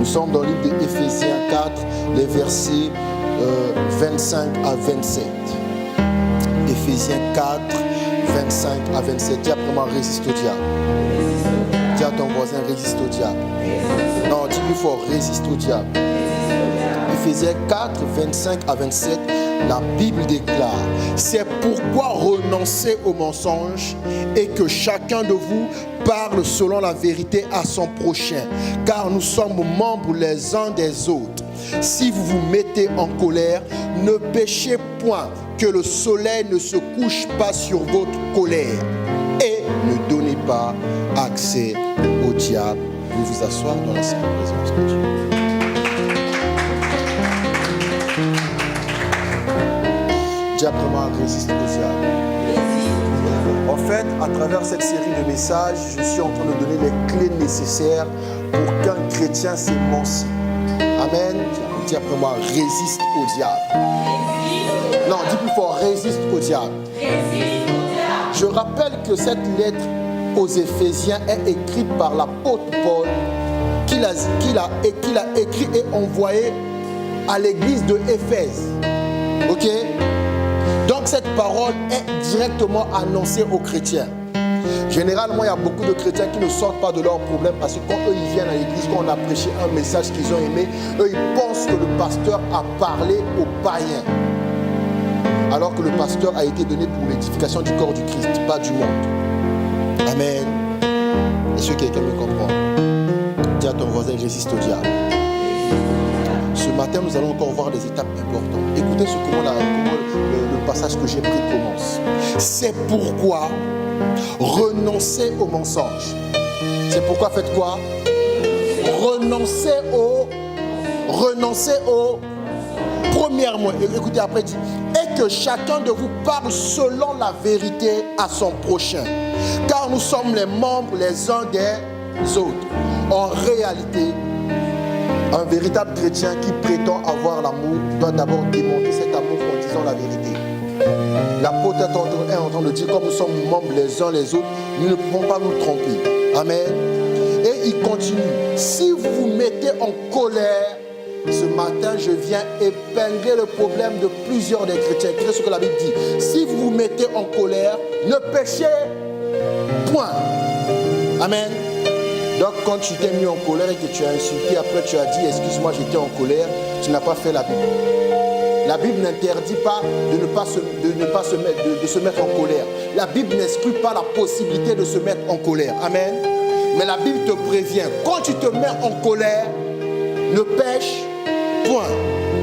Nous sommes dans le livre d'Éphésiens 4, les versets 25 à 27. Éphésiens 4, 25 à 27. Dis après moi, résiste au diable. Dis à ton voisin, résiste au diable. Non, dis-lui fort, résiste au diable. Éphésiens 4, 25 à 27. La Bible déclare, c'est pourquoi renoncez aux mensonges et que chacun de vous parle selon la vérité à son prochain, car nous sommes membres les uns des autres. Si vous vous mettez en colère, ne péchez point, que le soleil ne se couche pas sur votre colère, et ne donnez pas accès au diable. Vous vous asseoir dans la sainte présence de Dieu. Après moi, résiste au diable. En fait, à travers cette série de messages, je suis en train de donner les clés nécessaires pour qu'un chrétien s'émancipe. Amen. Dis après moi, résiste au diable. Non, dis plus fort, résiste au diable. Je rappelle que cette lettre aux Éphésiens est écrite par l'apôtre Paul, qu'il a écrit et envoyé à l'église de Éphèse. Ok? Donc cette parole est directement annoncée aux chrétiens. Généralement, il y a beaucoup de chrétiens qui ne sortent pas de leurs problèmes parce que quand eux ils viennent à l'église, quand on a prêché un message qu'ils ont aimé, eux ils pensent que le pasteur a parlé aux païens. Alors que le pasteur a été donné pour l'édification du corps du Christ, pas du monde. Amen. Est-ce que quelqu'un me comprend? Dis à ton voisin, résiste au diable. Ce matin, nous allons encore voir des étapes importantes. Écoutez comment le passage que j'ai pris commence. C'est pourquoi renoncez aux mensonges. C'est pourquoi faites quoi? Renoncez au. Premièrement, écoutez après dit, et que chacun de vous parle selon la vérité à son prochain. Car nous sommes les membres les uns des autres. En réalité, un véritable chrétien qui prétend avoir l'amour doit d'abord démontrer cet amour en disant la vérité. L'apôtre est en train de dire, comme nous sommes membres les uns les autres, nous ne pouvons pas nous tromper. Amen. Et il continue. Si vous vous mettez en colère, ce matin, je viens épingler le problème de plusieurs des chrétiens. Écoutez ce que la Bible dit. Si vous vous mettez en colère, ne péchez point. Amen. Donc quand tu t'es mis en colère et que tu as insulté, après tu as dit, excuse-moi, j'étais en colère, tu n'as pas fait la Bible. La Bible n'interdit pas de se mettre en colère. La Bible n'exclut pas la possibilité de se mettre en colère. Amen. Mais la Bible te prévient, quand tu te mets en colère, ne pêche point.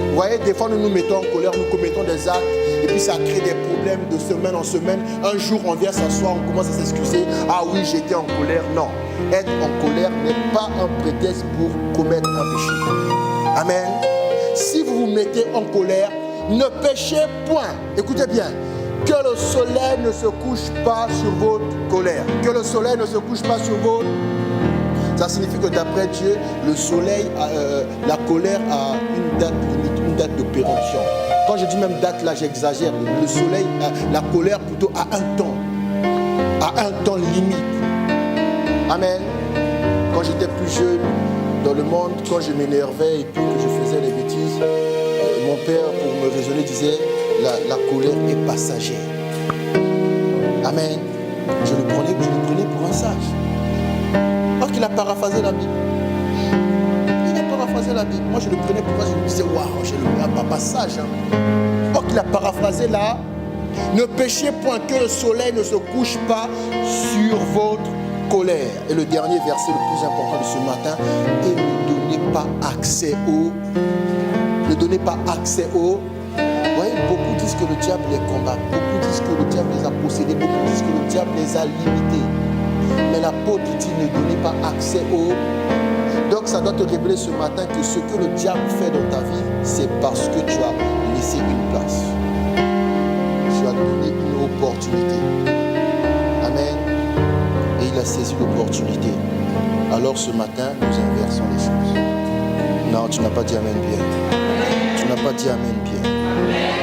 Vous voyez, des fois nous nous mettons en colère, nous commettons des actes et puis ça crée des problèmes de semaine en semaine. Un jour on vient s'asseoir, on commence à s'excuser. Ah oui, j'étais en colère. Non, être en colère n'est pas un prétexte pour commettre un péché. Amen. Si vous vous mettez en colère, ne péchez point. Écoutez bien. Que le soleil ne se couche pas sur votre colère. Que le soleil ne se couche pas sur votre... Ça signifie que d'après Dieu, le soleil, la colère a une date limite, une date de péremption. Quand je dis même date, là j'exagère. Le soleil, la colère plutôt a un temps limite. Amen. Quand j'étais plus jeune dans le monde, quand je m'énervais et puis que je faisais des bêtises, mon père, pour me raisonner, disait la colère est passagère. Amen. Je le prenais pour un sage. Alors qu'il a paraphrasé la Bible. Il a paraphrasé la Bible. Moi je le prenais pour moi, je me disais waouh, j'ai le papa sage. Alors qu'il a paraphrasé là, ne péchez point que le soleil ne se couche pas sur votre colère. Et le dernier verset le plus important de ce matin, et ne donnez pas accès au. Ne donnez pas accès au. Vous voyez, beaucoup disent que le diable les combat, beaucoup disent que le diable les a possédés, beaucoup disent que le diable les a limités. Mais l'apôtre dit ne donnez pas accès au. Donc ça doit te révéler ce matin que ce que le diable fait dans ta vie, c'est parce que tu as laissé une place. Tu as donné une opportunité. Amen. Et il a saisi l'opportunité. Alors ce matin, nous inversons les choses. Non, tu n'as pas dit Amen bien. Tu n'as pas dit Amen bien.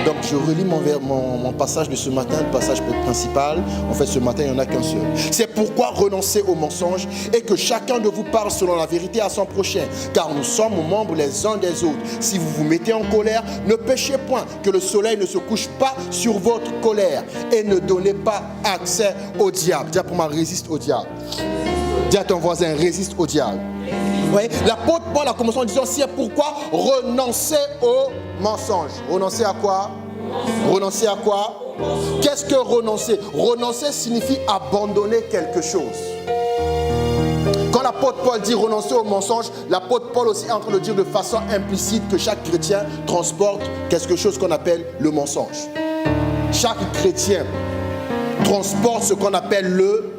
Donc je relis mon passage de ce matin, le passage principal. En fait, ce matin, il n'y en a qu'un seul. C'est pourquoi renoncez au mensonge et que chacun de vous parle selon la vérité à son prochain. Car nous sommes membres les uns des autres. Si vous vous mettez en colère, ne péchez point, que le soleil ne se couche pas sur votre colère. Et ne donnez pas accès au diable. Dis pour moi, résiste au diable. Dis à ton voisin, résiste au diable. Oui, l'apôtre Paul a commencé en disant, c'est pourquoi renoncer au mensonge. Renoncer à quoi? Renoncer à quoi? Qu'est-ce que renoncer? Renoncer signifie abandonner quelque chose. Quand l'apôtre Paul dit renoncer au mensonge, l'apôtre Paul aussi est en train de dire de façon implicite que chaque chrétien transporte quelque chose qu'on appelle le mensonge. Chaque chrétien transporte ce qu'on appelle le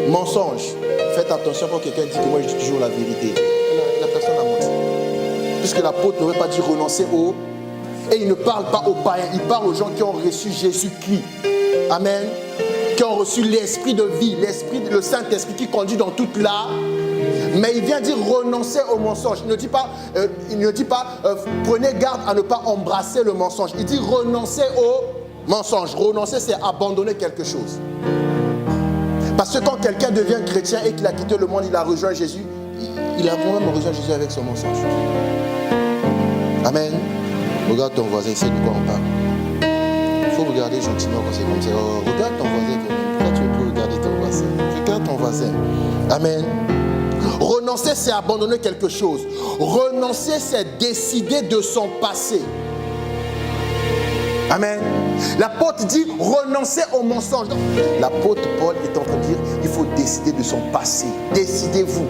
mensonge. Faites attention quand quelqu'un dit que moi je dis toujours la vérité. La personne a menti. Puisque l'apôtre ne veut pas dire renoncer au... Et il ne parle pas aux païens, il parle aux gens qui ont reçu Jésus-Christ. Amen. Qui ont reçu l'esprit de vie, le Saint-Esprit qui conduit dans toute la... Mais il vient dire renoncer au mensonge. Il ne dit pas, prenez garde à ne pas embrasser le mensonge. Il dit renoncer au mensonge. Renoncer, c'est abandonner quelque chose. Parce que quand quelqu'un devient chrétien et qu'il a quitté le monde, il a rejoint Jésus, il a vraiment rejoint Jésus avec son mensonge. Amen. Regarde ton voisin, c'est de quoi on parle. Il faut regarder gentiment quand c'est comme ça. Oh, regarde ton voisin. Pourquoi tu veux regarder ton voisin? Regarde ton voisin. Amen. Renoncer, c'est abandonner quelque chose. Renoncer, c'est décider de son passé. Amen. L'apôtre dit renoncer au mensonge. L'apôtre Paul est en train de dire il faut décider de son passé. Décidez-vous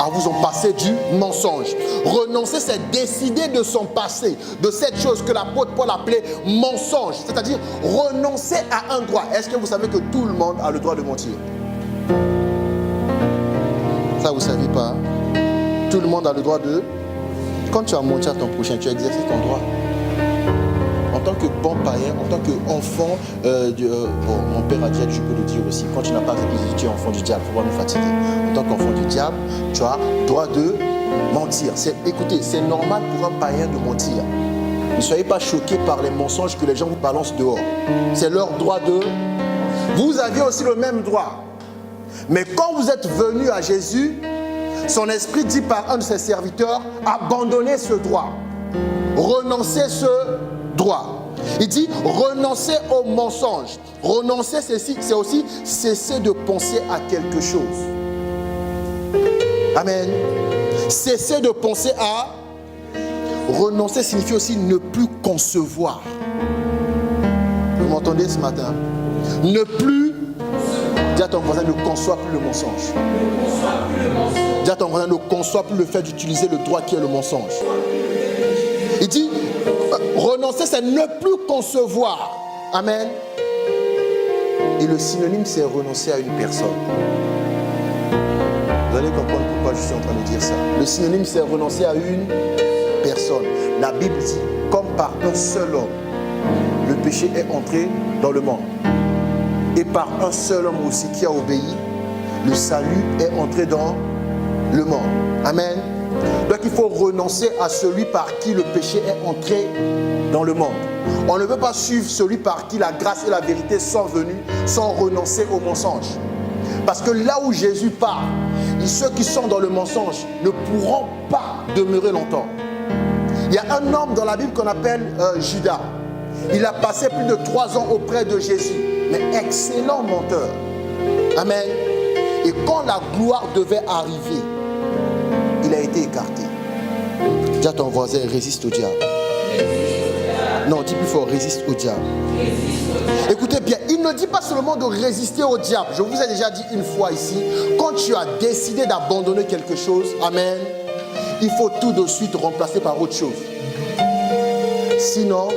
à vous en passer du mensonge. Renoncer, c'est décider de son passé, de cette chose que l'apôtre Paul appelait mensonge. C'est-à-dire renoncer à un droit. Est-ce que vous savez que tout le monde a le droit de mentir? Ça, vous ne savez pas. Tout le monde a le droit de... Quand tu as menti à ton prochain, tu as exercé ton droit. En tant que bon païen, en tant qu'enfant, mon père a dit, je peux le dire aussi, quand tu n'as pas répondu, tu es enfant du diable, il ne faut pas nous fatiguer. En tant qu'enfant du diable, tu as le droit de mentir. Écoutez, c'est normal pour un païen de mentir. Ne soyez pas choqués par les mensonges que les gens vous balancent dehors. C'est leur droit de... Vous aviez aussi le même droit. Mais quand vous êtes venu à Jésus, son esprit dit par un de ses serviteurs, abandonnez ce droit. Renoncez ce droit. Il dit renoncer au mensonge. Renoncer, c'est aussi cesser de penser à quelque chose. Amen. Cesser de penser à... Renoncer signifie aussi ne plus concevoir. Vous m'entendez ce matin? Ne plus... Dis à ton voisin, ne conçois plus le mensonge. Dis à ton voisin, ne conçois plus le fait d'utiliser le droit qui est le mensonge. Il dit, renoncer, c'est ne plus concevoir. Amen. Et le synonyme, c'est renoncer à une personne. Vous allez comprendre pourquoi je suis en train de dire ça. Le synonyme, c'est renoncer à une personne. La Bible dit, comme par un seul homme, le péché est entré dans le monde. Et par un seul homme aussi qui a obéi, le salut est entré dans le monde. Amen. Donc il faut renoncer à celui par qui le péché est entré dans le monde. On ne peut pas suivre celui par qui la grâce et la vérité sont venues sans renoncer au mensonge. Parce que là où Jésus part, ceux qui sont dans le mensonge ne pourront pas demeurer longtemps. Il y a un homme dans la Bible qu'on appelle Judas. Il a passé plus de 3 ans auprès de Jésus, mais excellent menteur. Amen. Et quand la gloire devait arriver, il a été écarté. Dis à ton voisin, résiste au diable. Non, dis plus fort, résiste au diable. Écoutez bien, il ne dit pas seulement de résister au diable. Je vous ai déjà dit une fois ici, quand tu as décidé d'abandonner quelque chose, amen, il faut tout de suite remplacer par autre chose. Sinon,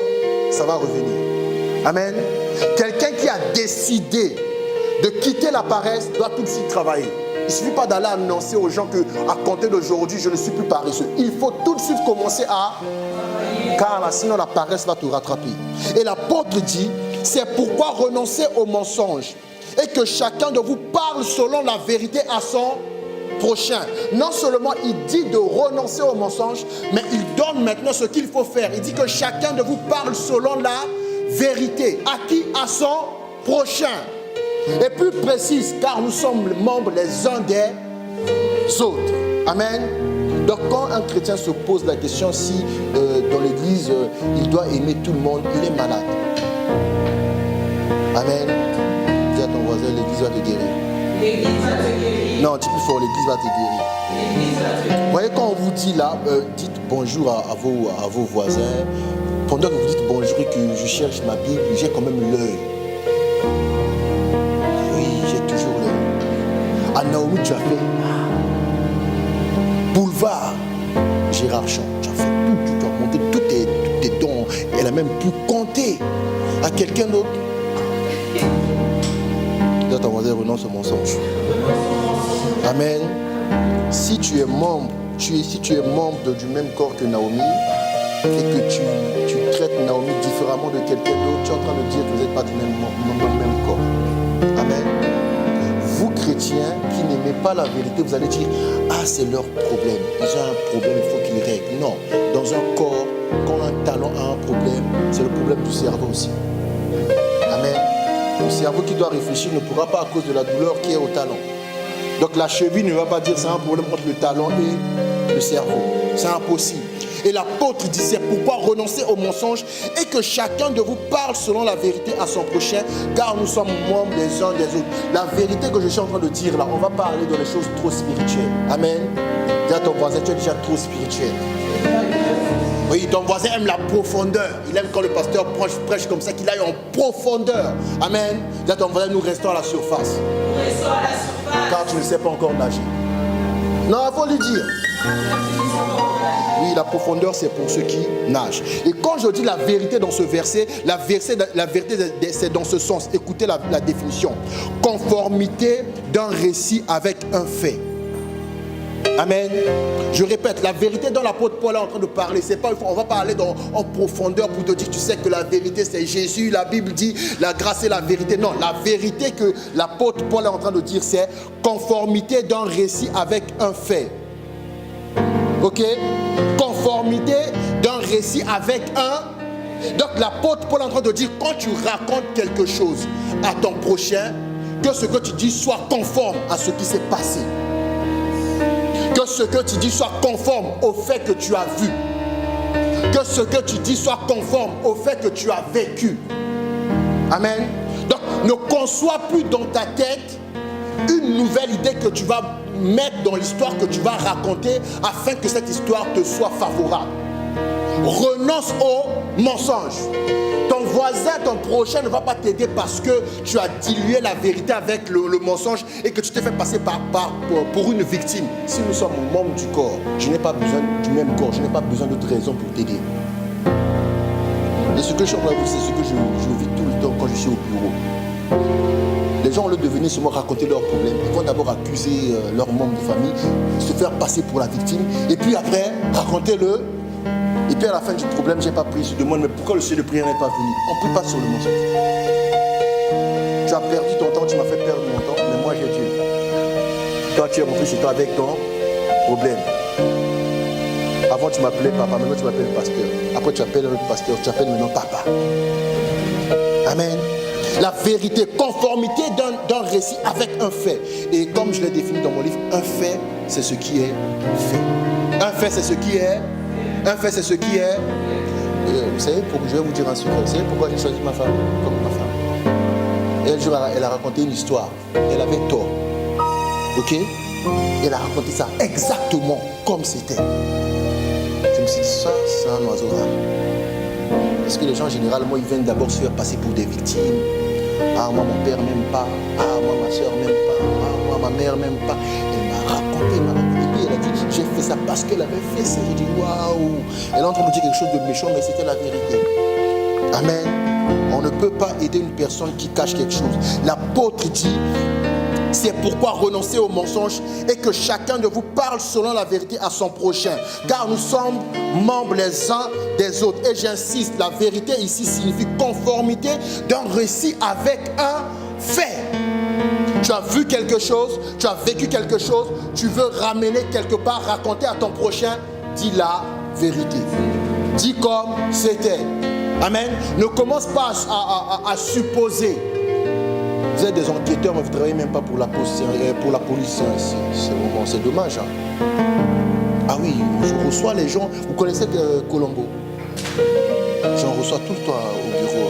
ça va revenir. Amen. Quelqu'un qui a décidé de quitter la paresse doit tout de suite travailler. Il ne suffit pas d'aller annoncer aux gens qu'à compter d'aujourd'hui, je ne suis plus paresseux. Il faut tout de suite commencer à... Car sinon la paresse va te rattraper. Et l'apôtre dit, c'est pourquoi renoncer au mensonge et que chacun de vous parle selon la vérité à son prochain. Non seulement il dit de renoncer au mensonge, mais il donne maintenant ce qu'il faut faire. Il dit que chacun de vous parle selon la vérité. À qui? À son prochain. Et plus précise, car nous sommes membres les uns des autres. Amen. Donc quand un chrétien se pose la question si dans l'église il doit aimer tout le monde, il est malade. Amen. Dis à ton voisin, l'église va te guérir. L'église va te guérir. Non, dis plus fort, l'église va te guérir. L'église va te guérir. Vous voyez, quand on vous dit là, dites bonjour à vos voisins. Pendant que vous dites bonjour et que je cherche ma Bible, j'ai quand même l'œil. Oui, j'ai toujours l'œil. À Naomi, tu as fait boulevard Gérard Champ. Tu as fait tout, tu as monté tous tes dons. Elle a même pu compter à quelqu'un d'autre. Là, ton voisin renonce au mensonge. Amen. Si tu es membre, du même corps que Naomi et que tu traites Naomi différemment de quelqu'un d'autre, tu es en train de dire que vous n'êtes pas du même corps. Amen. Vous, chrétiens, qui n'aimez pas la vérité, vous allez dire, ah, c'est leur problème. Ils ont un problème, il faut qu'ils règlent. Non. Dans un corps, quand un talon a un problème, c'est le problème du cerveau aussi. Amen. Le cerveau qui doit réfléchir ne pourra pas à cause de la douleur qui est au talon. Donc la cheville ne va pas dire c'est un problème entre le talon et le cerveau. C'est impossible. Et l'apôtre disait pourquoi renoncer au mensonge et que chacun de vous parle selon la vérité à son prochain, car nous sommes membres les uns des autres. La vérité que je suis en train de dire là, on va parler dans les choses trop spirituelles. Amen. Dis à ton voisin, tu es déjà trop spirituel. Oui, ton voisin aime la profondeur. Il aime quand le pasteur prêche comme ça, qu'il aille en profondeur. Amen. Dis à ton voisin, nous restons à la surface. Nous restons à la surface. Car tu ne sais pas encore nager. Non, il faut lui dire. Oui, la profondeur, c'est pour ceux qui nagent. Et quand je dis la vérité dans ce verset, la vérité c'est dans ce sens. Écoutez la définition. Conformité d'un récit avec un fait. Amen. Je répète, la vérité dont l'apôtre Paul est en train de parler, c'est pas, on va parler en profondeur pour te dire, tu sais que la vérité c'est Jésus, la Bible dit la grâce et la vérité. Non, la vérité que l'apôtre Paul est en train de dire, c'est conformité d'un récit avec un fait. Ok? Conformité d'un récit avec un. Donc l'apôtre Paul est en train de dire, quand tu racontes quelque chose à ton prochain, que ce que tu dis soit conforme à ce qui s'est passé. Que ce que tu dis soit conforme au fait que tu as vu. Que ce que tu dis soit conforme au fait que tu as vécu. Amen. Donc, ne conçois plus dans ta tête une nouvelle idée que tu vas mettre dans l'histoire que tu vas raconter afin que cette histoire te soit favorable. Renonce au mensonge. Ton voisin, ton prochain ne va pas t'aider parce que tu as dilué la vérité avec le mensonge et que tu t'es fait passer pour une victime. Si nous sommes membres du corps, je n'ai pas besoin du même corps, je n'ai pas besoin d'autre raison pour t'aider. Et ce que je suis en train de vous, c'est ce que je vis tout le temps quand je suis au bureau. Les gens, au lieu de venir sur moi raconter leurs problèmes, ils vont d'abord accuser leurs membres de famille, se faire passer pour la victime, et puis après, raconter-le. Et puis à la fin du problème, j'ai pas prié. Je demande, mais pourquoi le ciel de prière n'est pas venu? On ne prie pas sur le mensonge. Tu as perdu ton temps, tu m'as fait perdre mon temps, mais moi j'ai Dieu. Toi, tu es rentré chez toi avec ton problème. Avant, tu m'appelais papa, maintenant tu m'appelles pasteur. Après, tu appelles le pasteur, tu appelles maintenant papa. Amen. La vérité, conformité d'un récit avec un fait. Et comme je l'ai défini dans mon livre, un fait, c'est ce qui est fait. Un fait, c'est ce qui est. Un fait, c'est ce qui est. Vous savez, je vais vous dire un secret. Vous savez pourquoi j'ai choisi ma femme comme ma femme? Et un jour, elle a raconté une histoire. Elle avait tort. Ok? Elle a raconté ça exactement comme c'était. Je me suis dit, ça, c'est un oiseau rare. Parce que les gens, généralement, ils viennent d'abord se faire passer pour des victimes. Ah, moi, mon père m'aime pas. Ah, moi, ma soeur m'aime pas. Ah, moi, ma mère m'aime pas. Elle m'a raconté, Et puis, elle a dit, j'ai fait ça parce qu'elle avait fait ça. J'ai dit, waouh. Elle est en train de dire quelque chose de méchant, mais c'était la vérité. Amen. On ne peut pas aider une personne qui cache quelque chose. L'apôtre dit, c'est pourquoi renoncer au mensonge et que chacun de vous parle selon la vérité à son prochain. Car nous sommes membres les uns des autres. Et j'insiste, la vérité ici signifie conformité d'un récit avec un fait. Tu as vu quelque chose, tu as vécu quelque chose, tu veux ramener quelque part, raconter à ton prochain, dis la vérité. Dis comme c'était. Amen. Ne commence pas à supposer. Vous êtes des enquêteurs, mais vous ne travaillez même pas pour la police. C'est dommage. Hein. Ah oui, je reçois les gens. Vous connaissez Colombo? J'en reçois tout le temps au bureau.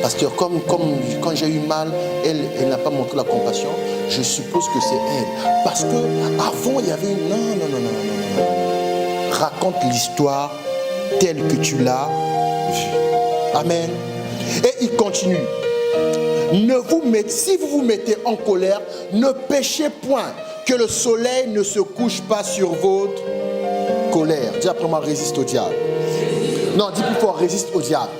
Pasteur, comme quand j'ai eu mal, elle n'a pas montré la compassion. Je suppose que c'est elle. Parce que avant il y avait une... Non. Raconte l'histoire telle que tu l'as vue. Amen. Et il continue. Si vous vous mettez en colère, ne péchez point, que le soleil ne se couche pas sur votre colère. Dis après moi, résiste au diable. Non, dis plus fort, résiste au diable.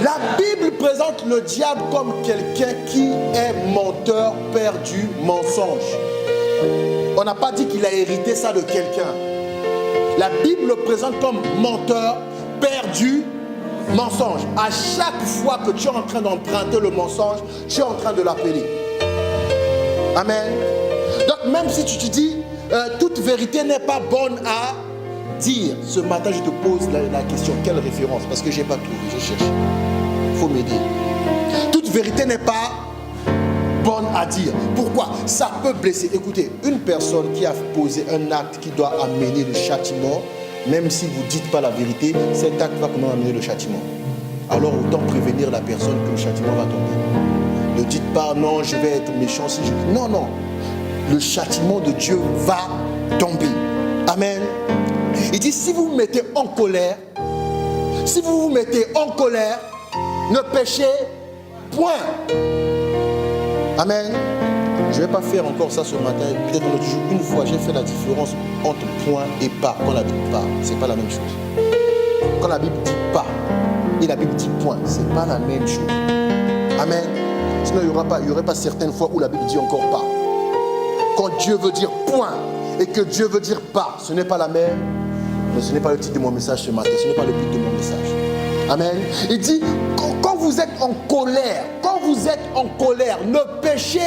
La Bible présente le diable comme quelqu'un qui est menteur, père du mensonge. On n'a pas dit qu'il a hérité ça de quelqu'un. La Bible le présente comme menteur, père du mensonge. À chaque fois que tu es en train d'emprunter le mensonge, tu es en train de l'appeler. Amen. Donc même si tu te dis, toute vérité n'est pas bonne à dire. Ce matin, je te pose la question, quelle référence? Parce que je n'ai pas trouvé, je cherche. Il faut m'aider. Toute vérité n'est pas bonne à dire. Pourquoi? Ça peut blesser. Écoutez, une personne qui a posé un acte qui doit amener le châtiment, même si vous ne dites pas la vérité, cet acte va comment amener le châtiment. Alors autant prévenir la personne que le châtiment va tomber. Ne dites pas, non, je vais être méchant si je... Non. Le châtiment de Dieu va tomber. Amen. Il dit, si vous vous mettez en colère, ne péchez point. Amen. Je ne vais pas faire encore ça ce matin. Peut-être une fois, j'ai fait la différence entre point et pas. Quand la Bible parle, ce n'est pas la même chose. Quand la Bible dit pas et la Bible dit point, ce n'est pas la même chose. Amen. Sinon, il n'y aurait pas certaines fois où la Bible dit encore pas. Quand Dieu veut dire point et que Dieu veut dire pas, ce n'est pas la même. Mais ce n'est pas le titre de mon message ce matin. Ce n'est pas le but de mon message. Amen. Il dit, quand vous êtes en colère, ne péchez.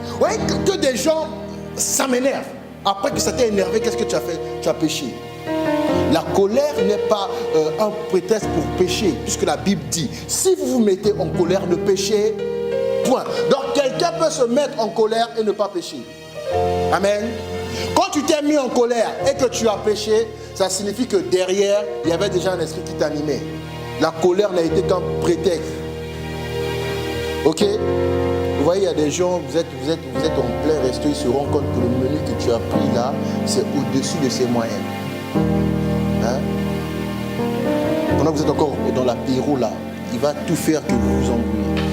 Vous voyez que des gens, ça m'énerve. Après que ça t'ait énervé, qu'est-ce que tu as fait? Tu as péché. La colère n'est pas un prétexte pour pécher, puisque la Bible dit, si vous vous mettez en colère, ne péchez point. Donc quelqu'un peut se mettre en colère et ne pas pécher. Amen. Quand tu t'es mis en colère et que tu as péché, ça signifie que derrière, il y avait déjà un esprit qui t'animait. La colère n'a été qu'un prétexte. Ok? Vous voyez, il y a des gens, vous êtes en plein resto, ils se rendent compte que le menu que tu as pris là, c'est au-dessus de ses moyens. Hein? Pendant que vous êtes encore dans l'apéro là, il va tout faire que vous vous embrouillez.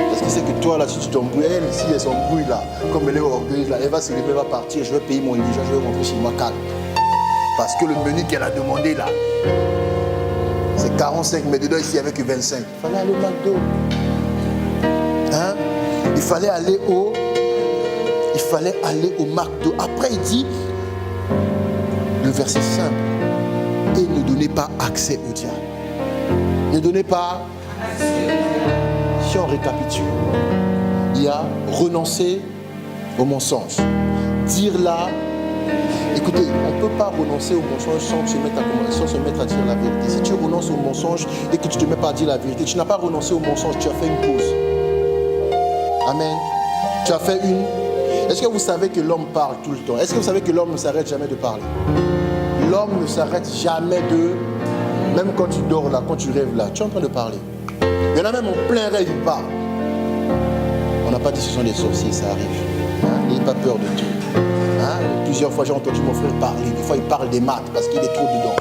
Parce que c'est que toi là, si tu t'embrouilles, elle, si elle s'embrouille là, comme elle est orgueilleuse là, elle va se lever, elle va partir, je vais payer mon indigent, je vais rentrer chez moi calme. Parce que le menu qu'elle a demandé là, c'est 45, mais dedans ici il n'y avait que 25. Il fallait aller au McDo. Hein? Il fallait aller au McDo. Après il dit, le verset simple, et ne donnez pas accès au diable. Ne donnez pas accès au diable. Si on récapitule, il y a renoncer au mensonge. Dire là, écoutez, on ne peut pas renoncer au mensonge sans se mettre à dire la vérité. Si tu renonces au mensonge et que tu ne te mets pas à dire la vérité, tu n'as pas renoncé au mensonge, tu as fait une pause. Amen. Tu as fait une... Est-ce que vous savez que l'homme parle tout le temps? Est-ce que vous savez que l'homme ne s'arrête jamais de parler? L'homme ne s'arrête jamais de... Même quand tu dors là, quand tu rêves là, tu es en train de parler. Il y en a même en plein rêve, il parle. On n'a pas dit que ce sont des sorciers, ça arrive. Hein? N'ayez pas peur de Dieu. Hein? Plusieurs fois j'ai entendu mon frère parler. Des fois il parle des maths parce qu'il est trop dedans.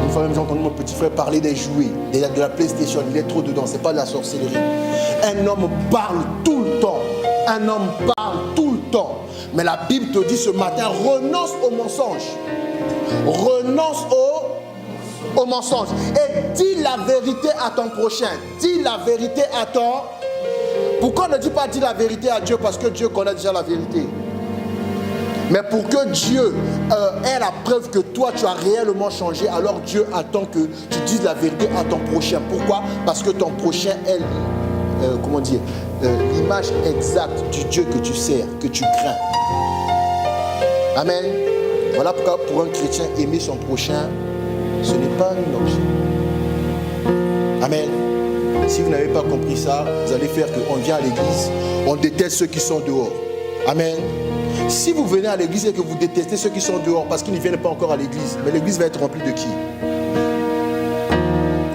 Une fois même j'ai entendu mon petit frère parler des jouets, de la PlayStation. Il est trop dedans, c'est pas de la sorcellerie. Un homme parle tout le temps. Un homme parle tout le temps. Mais la Bible te dit ce matin, renonce au mensonge. Renonce au mensonge. Et dis la vérité à ton prochain. Dis la vérité à ton... Pourquoi ne dis pas dire la vérité à Dieu? Parce que Dieu connaît déjà la vérité. Mais pour que Dieu ait la preuve que toi tu as réellement changé, alors Dieu attend que tu dises la vérité à ton prochain. Pourquoi? Parce que ton prochain est l'image exacte du Dieu que tu sers, que tu crains. Amen. Voilà pourquoi pour un chrétien, aimer son prochain, ce n'est pas une option. Amen. Si vous n'avez pas compris ça, vous allez faire qu'on vient à l'église, on déteste ceux qui sont dehors. Amen. Si vous venez à l'église et que vous détestez ceux qui sont dehors parce qu'ils ne viennent pas encore à l'église, mais l'église va être remplie de qui?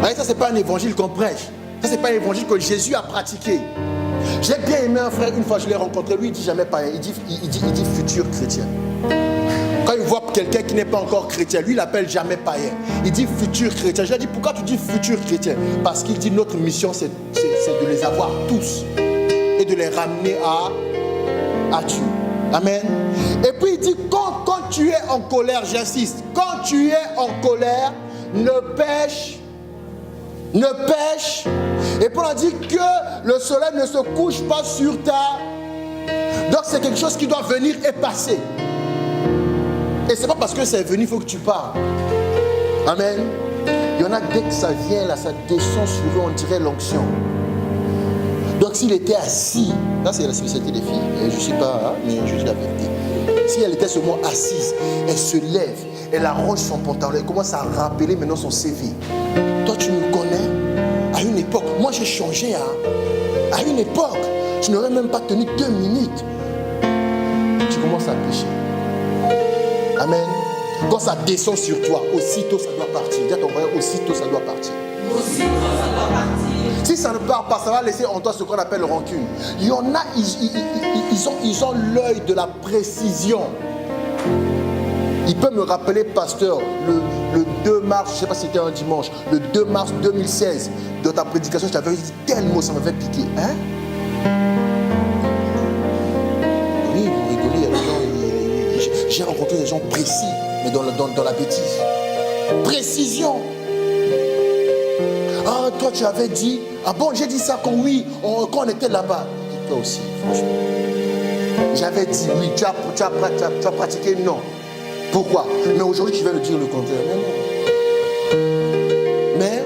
Allez, ça, ce n'est pas un évangile qu'on prêche. Ça, ce n'est pas un évangile que Jésus a pratiqué. J'ai bien aimé un frère, une fois je l'ai rencontré, lui il dit jamais païen, il dit futur chrétien. Quand il voit quelqu'un qui n'est pas encore chrétien, lui il l'appelle jamais païen. Il dit futur chrétien. Je lui ai dit pourquoi tu dis futur chrétien? Parce qu'il dit notre mission c'est de les avoir tous et de les ramener à Dieu. Amen. Et puis il dit quand tu es en colère, j'insiste, quand tu es en colère, ne pêche. Et puis on a dit que le soleil ne se couche pas sur ta. Donc c'est quelque chose qui doit venir et passer. Et c'est pas parce que c'est venu, il faut que tu parles. Amen. Il y en a dès que ça vient là, ça descend sur eux, on dirait l'onction. Donc s'il était assis, là c'est la spécialité des filles, et je ne suis pas, mais je dis la vérité. Si elle était seulement assise, elle se lève, elle arrange son pantalon, elle commence à rappeler maintenant son CV. Toi tu me connais, à une époque, moi j'ai changé, à une époque, je n'aurais même pas tenu 2 minutes. Tu commences à pécher. Amen. Quand ça descend sur toi, aussitôt ça doit partir. Dis à ton frère, aussitôt ça doit partir. Aussitôt ça doit partir. Si ça ne part pas, ça va laisser en toi ce qu'on appelle rancune. Il y en a, ils ont l'œil de la précision. Il peut me rappeler, pasteur, le 2 mars, je ne sais pas si c'était un dimanche, le 2 mars 2016, dans ta prédication, je t'avais dit tel mot, ça m'avait piqué. Hein? Oui, vous rigolez, il y a des gens, j'ai rencontré des gens précis, mais dans la bêtise. Précision. Ah, toi tu avais dit, ah bon, j'ai dit ça quand oui, quand on était là-bas. Et toi aussi, franchement. J'avais dit oui, tu as pratiqué non. Pourquoi? Mais aujourd'hui tu viens de dire le contraire. Mais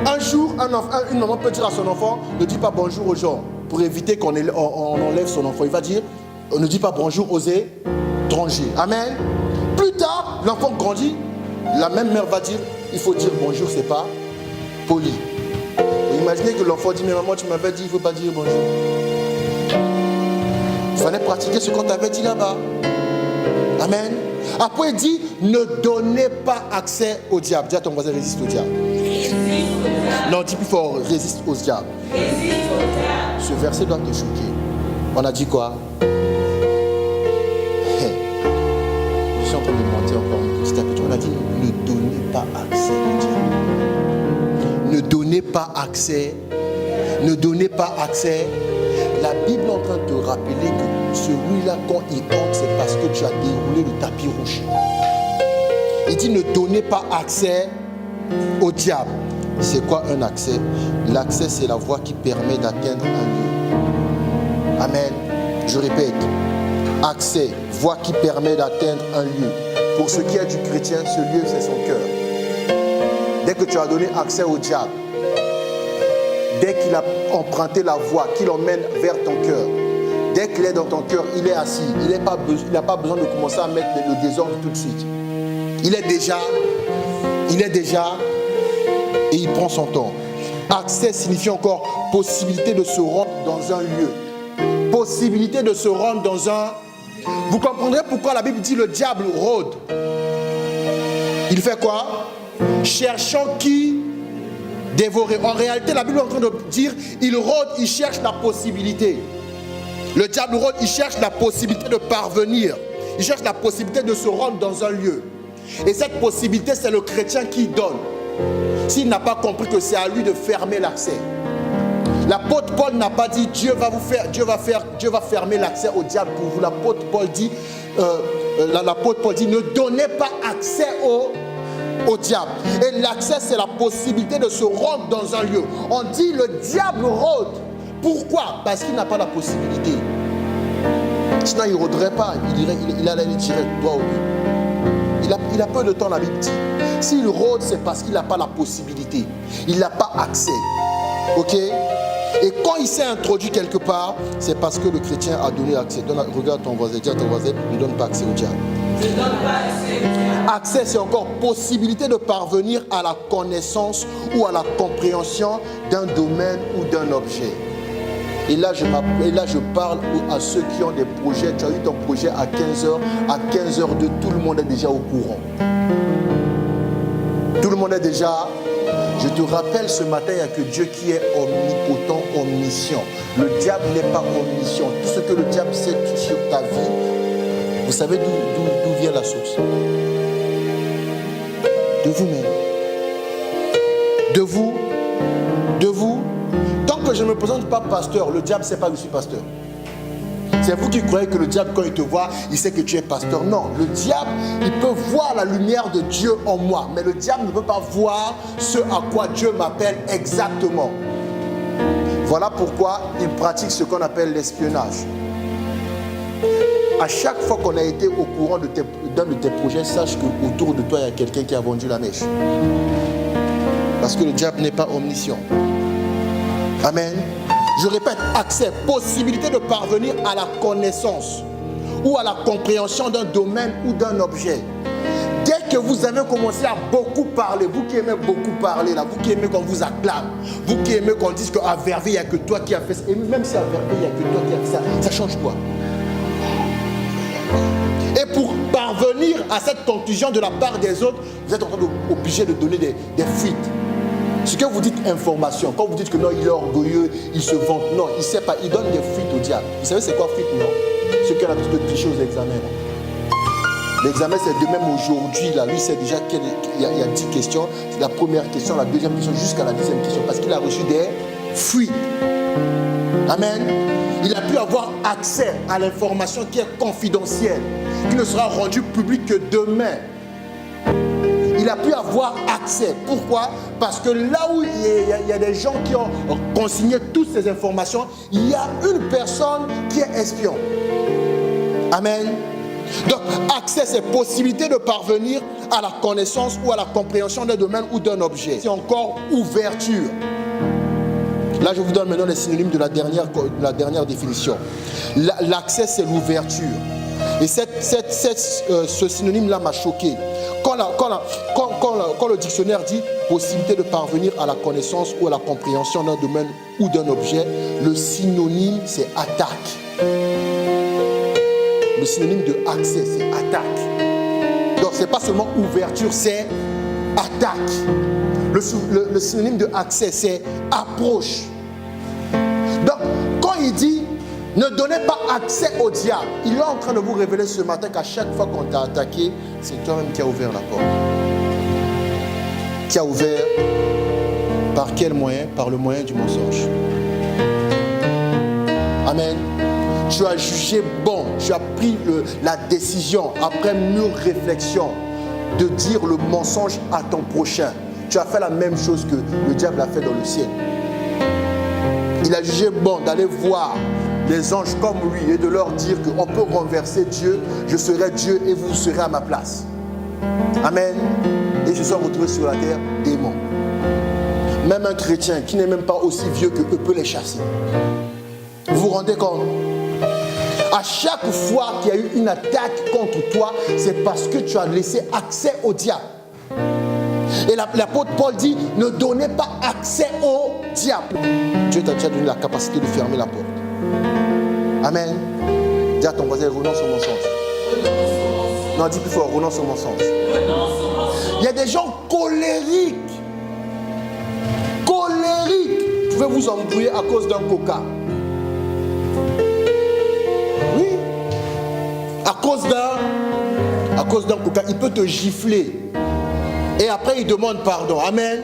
un jour, une maman peut dire à son enfant, ne dis pas bonjour aux gens, pour éviter qu'on enlève son enfant. Il va dire, ne dis pas bonjour aux étrangers. Amen. Plus tard, l'enfant grandit, la même mère va dire, il faut dire bonjour, c'est pas poli. Vous imaginez que l'enfant dit, mais maman, tu m'avais dit, il ne faut pas dire bonjour. Il fallait pratiquer ce qu'on t'avait dit là-bas. Amen. Après, il dit, ne donnez pas accès au diable. Dis à ton voisin, résiste au diable. Non, dis plus fort, résiste au diable. Ce verset doit te choquer. On a dit quoi? Je suis en train de monter encore petit à petit. On a dit, ne donnez pas accès au diable. Ne donnez pas accès. Ne donnez pas accès. La Bible est en train de te rappeler que celui-là, quand il entre, c'est parce que tu as déroulé le tapis rouge. Il dit, ne donnez pas accès au diable. C'est quoi un accès? L'accès, c'est la voie qui permet d'atteindre un lieu. Amen. Je répète. Accès, voie qui permet d'atteindre un lieu. Pour ce qui est du chrétien, ce lieu, c'est son cœur. Dès que tu as donné accès au diable, dès qu'il a emprunté la voie, qu'il emmène vers ton cœur, dès qu'il est dans ton cœur, il est assis. Il n'a pas besoin de commencer à mettre le désordre tout de suite. Il est déjà, et il prend son temps. Accès signifie encore possibilité de se rendre dans un lieu. Possibilité de se rendre dans un... Vous comprendrez pourquoi la Bible dit le diable rôde. Il fait quoi? Cherchant qui dévorer. En réalité, la Bible est en train de dire, il rôde, il cherche la possibilité. Le diable rôde, il cherche la possibilité de parvenir. Il cherche la possibilité de se rendre dans un lieu. Et cette possibilité, c'est le chrétien qui donne. S'il n'a pas compris que c'est à lui de fermer l'accès. L'apôtre Paul n'a pas dit Dieu va fermer l'accès au diable pour vous. L'apôtre Paul dit, ne donnez pas accès au diable. Et l'accès, c'est la possibilité de se rendre dans un lieu. On dit le diable rôde. Pourquoi? Parce qu'il n'a pas la possibilité. Sinon, il ne rôderait pas. Il allait aller tirer droit au but. Il a peu de temps, la Bible dit. S'il rôde, c'est parce qu'il n'a pas la possibilité. Il n'a pas accès. Ok? Et quand il s'est introduit quelque part, c'est parce que le chrétien a donné accès. Regarde ton voisin, dis à ton voisin, ne donne pas accès au diable. Je ne donne pas accès au diable. Accès, c'est encore possibilité de parvenir à la connaissance ou à la compréhension d'un domaine ou d'un objet. Et là, je parle à ceux qui ont des projets. Tu as eu ton projet à 15h. À 15h02, tout le monde est déjà au courant. Tout le monde est déjà... Je te rappelle ce matin, il n'y a que Dieu qui est omnipotent, omniscient. Le diable n'est pas omniscient. Tout ce que le diable sait sur ta vie, vous savez d'où vient la source? De vous-même. De vous. Tant que je ne me présente pas pasteur, le diable ne sait pas que je suis pasteur. C'est vous qui croyez que le diable, quand il te voit, il sait que tu es pasteur. Non, le diable, il peut voir la lumière de Dieu en moi. Mais le diable ne peut pas voir ce à quoi Dieu m'appelle exactement. Voilà pourquoi il pratique ce qu'on appelle l'espionnage. À chaque fois qu'on a été au courant d'un de tes projets, sache qu'autour de toi, il y a quelqu'un qui a vendu la mèche. Parce que le diable n'est pas omniscient. Amen. Je répète, accès, possibilité de parvenir à la connaissance ou à la compréhension d'un domaine ou d'un objet. Dès que vous avez commencé à beaucoup parler, vous qui aimez beaucoup parler, là, vous qui aimez qu'on vous acclame, vous qui aimez qu'on dise qu'à Verviers, il n'y a que toi qui as fait ça, et même si à Verviers, il n'y a que toi qui as fait ça, ça change quoi? Et pour parvenir à cette conclusion de la part des autres, vous êtes obligé de donner des fuites. Ce que vous dites information, quand vous dites que non, il est orgueilleux, il se vante, non, il ne sait pas, il donne des fuites au diable. Vous savez c'est quoi fuite, non? Ce qu'on a tous de tricher aux examens. L'examen, c'est de même aujourd'hui, là, lui, c'est déjà qu'il y a 10 questions. C'est la première question, la deuxième question, jusqu'à la 10e question, parce qu'il a reçu des fuites. Amen. Il a pu avoir accès à l'information qui est confidentielle, qui ne sera rendue publique que demain. Il a pu avoir accès. Pourquoi? Parce que là où il y a des gens qui ont consigné toutes ces informations, il y a une personne qui est espion. Amen. Donc, accès, c'est possibilité de parvenir à la connaissance ou à la compréhension d'un domaine ou d'un objet. C'est encore ouverture. Là, je vous donne maintenant les synonymes de la dernière définition. L'accès, c'est l'ouverture. Et ce synonyme-là m'a choqué. Quand le dictionnaire dit possibilité de parvenir à la connaissance ou à la compréhension d'un domaine ou d'un objet, le synonyme, c'est attaque. Le synonyme de accès, c'est attaque. Donc, ce n'est pas seulement ouverture, c'est attaque. Le synonyme de accès, c'est approche. Donc, quand il dit ne donnez pas accès au diable, il est en train de vous révéler ce matin qu'à chaque fois qu'on t'a attaqué, c'est toi-même qui as ouvert la porte. Qui a ouvert par quel moyen? Par le moyen du mensonge. Amen. Tu as jugé bon, tu as pris la décision, après mûre réflexion, de dire le mensonge à ton prochain. Tu as fait la même chose que le diable a fait dans le ciel. Il a jugé bon d'aller voir les anges comme lui et de leur dire qu'on peut renverser Dieu, je serai Dieu et vous serez à ma place. Amen. Et je suis retrouvé sur la terre démons. Même un chrétien qui n'est même pas aussi vieux que eux peut les chasser. Vous vous rendez compte? À chaque fois qu'il y a eu une attaque contre toi, c'est parce que tu as laissé accès au diable. Et l'apôtre Paul dit, ne donnez pas accès au diable. Dieu t'a déjà donné la capacité de fermer la porte. Amen. Dis à ton voisin, renonce au mensonge. Non, dis plus fort, renonce au mensonge. Il y a des gens colériques. Colériques. Vous pouvez vous embrouiller à cause d'un coca. Oui. À cause d'un coca, il peut te gifler. Et après, il demande pardon. Amen.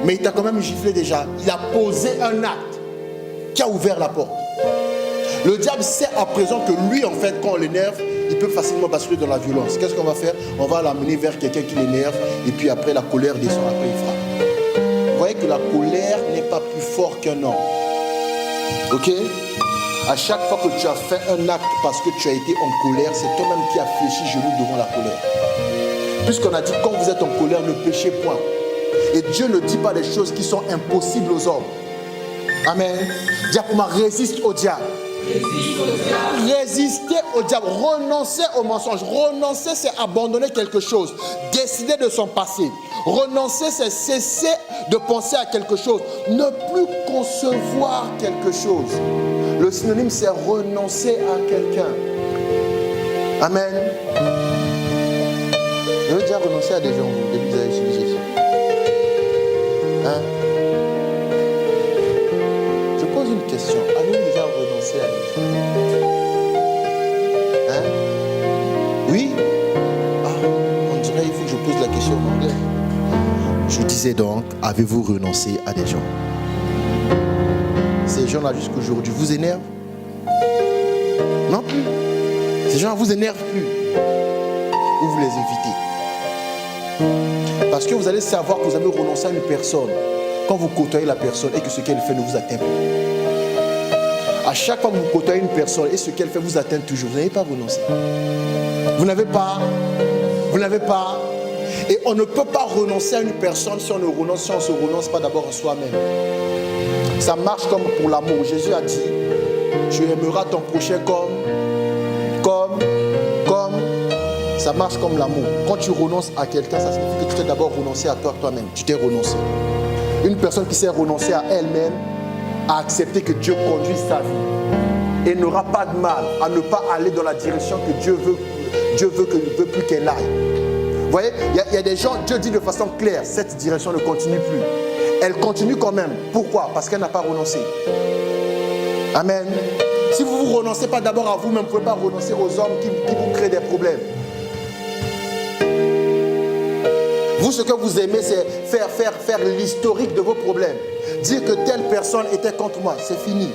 Mais il t'a quand même giflé déjà. Il a posé un acte qui a ouvert la porte. Le diable sait à présent que lui, en fait, quand on l'énerve, il peut facilement basculer dans la violence. Qu'est-ce qu'on va faire? On va l'amener vers quelqu'un qui l'énerve. Et puis après, la colère descend. Après, il frappe. Vous voyez que la colère n'est pas plus forte qu'un homme. Ok? À chaque fois que tu as fait un acte parce que tu as été en colère, c'est toi-même qui as fléchi genou devant la colère. Puisqu'on a dit quand vous êtes en colère, ne péchez point. Et Dieu ne dit pas des choses qui sont impossibles aux hommes. Amen. Dis pour moi, résiste au diable. Résister au diable, renoncer au mensonge. Renoncer, c'est abandonner quelque chose, décider de son passé. Renoncer, c'est cesser de penser à quelque chose, ne plus concevoir quelque chose. Le synonyme, c'est renoncer à quelqu'un. Amen. Je veux dire renoncer à des gens, depuis que vous avez suivi Jésus. Hein? Je pose une question. Avez-vous déjà renoncé à des gens? Hein? Oui? Ah, on dirait il faut que je pose la question en anglais. Je disais donc, avez-vous renoncé à des gens? Ces gens-là jusqu'aujourd'hui vous énervent? Non plus. Ces gens-là vous énervent plus. Ou vous les évitez. Parce que vous allez savoir que vous avez renoncé à une personne quand vous côtoyez la personne et que ce qu'elle fait ne vous atteint plus. À chaque fois que vous côtoyez une personne et ce qu'elle fait vous atteint toujours, vous n'avez pas renoncé. Vous n'avez pas. Et on ne peut pas renoncer à une personne si on ne se renonce pas d'abord à soi-même. Ça marche comme pour l'amour. Jésus a dit, tu aimeras ton prochain comme. Ça marche comme l'amour. Quand tu renonces à quelqu'un, ça signifie que tu t'es d'abord renoncé à toi-même. Tu t'es renoncé. Une personne qui s'est renoncée à elle-même a accepté que Dieu conduise sa vie et n'aura pas de mal à ne pas aller dans la direction que Dieu veut plus qu'elle aille. Vous voyez, il y a des gens, Dieu dit de façon claire, cette direction ne continue plus. Elle continue quand même. Pourquoi? Parce qu'elle n'a pas renoncé. Amen. Si vous ne vous renoncez pas d'abord à vous-même, vous ne pouvez pas renoncer aux hommes qui vous créent des problèmes. Vous, ce que vous aimez, c'est faire l'historique de vos problèmes. Dire que telle personne était contre moi, c'est fini.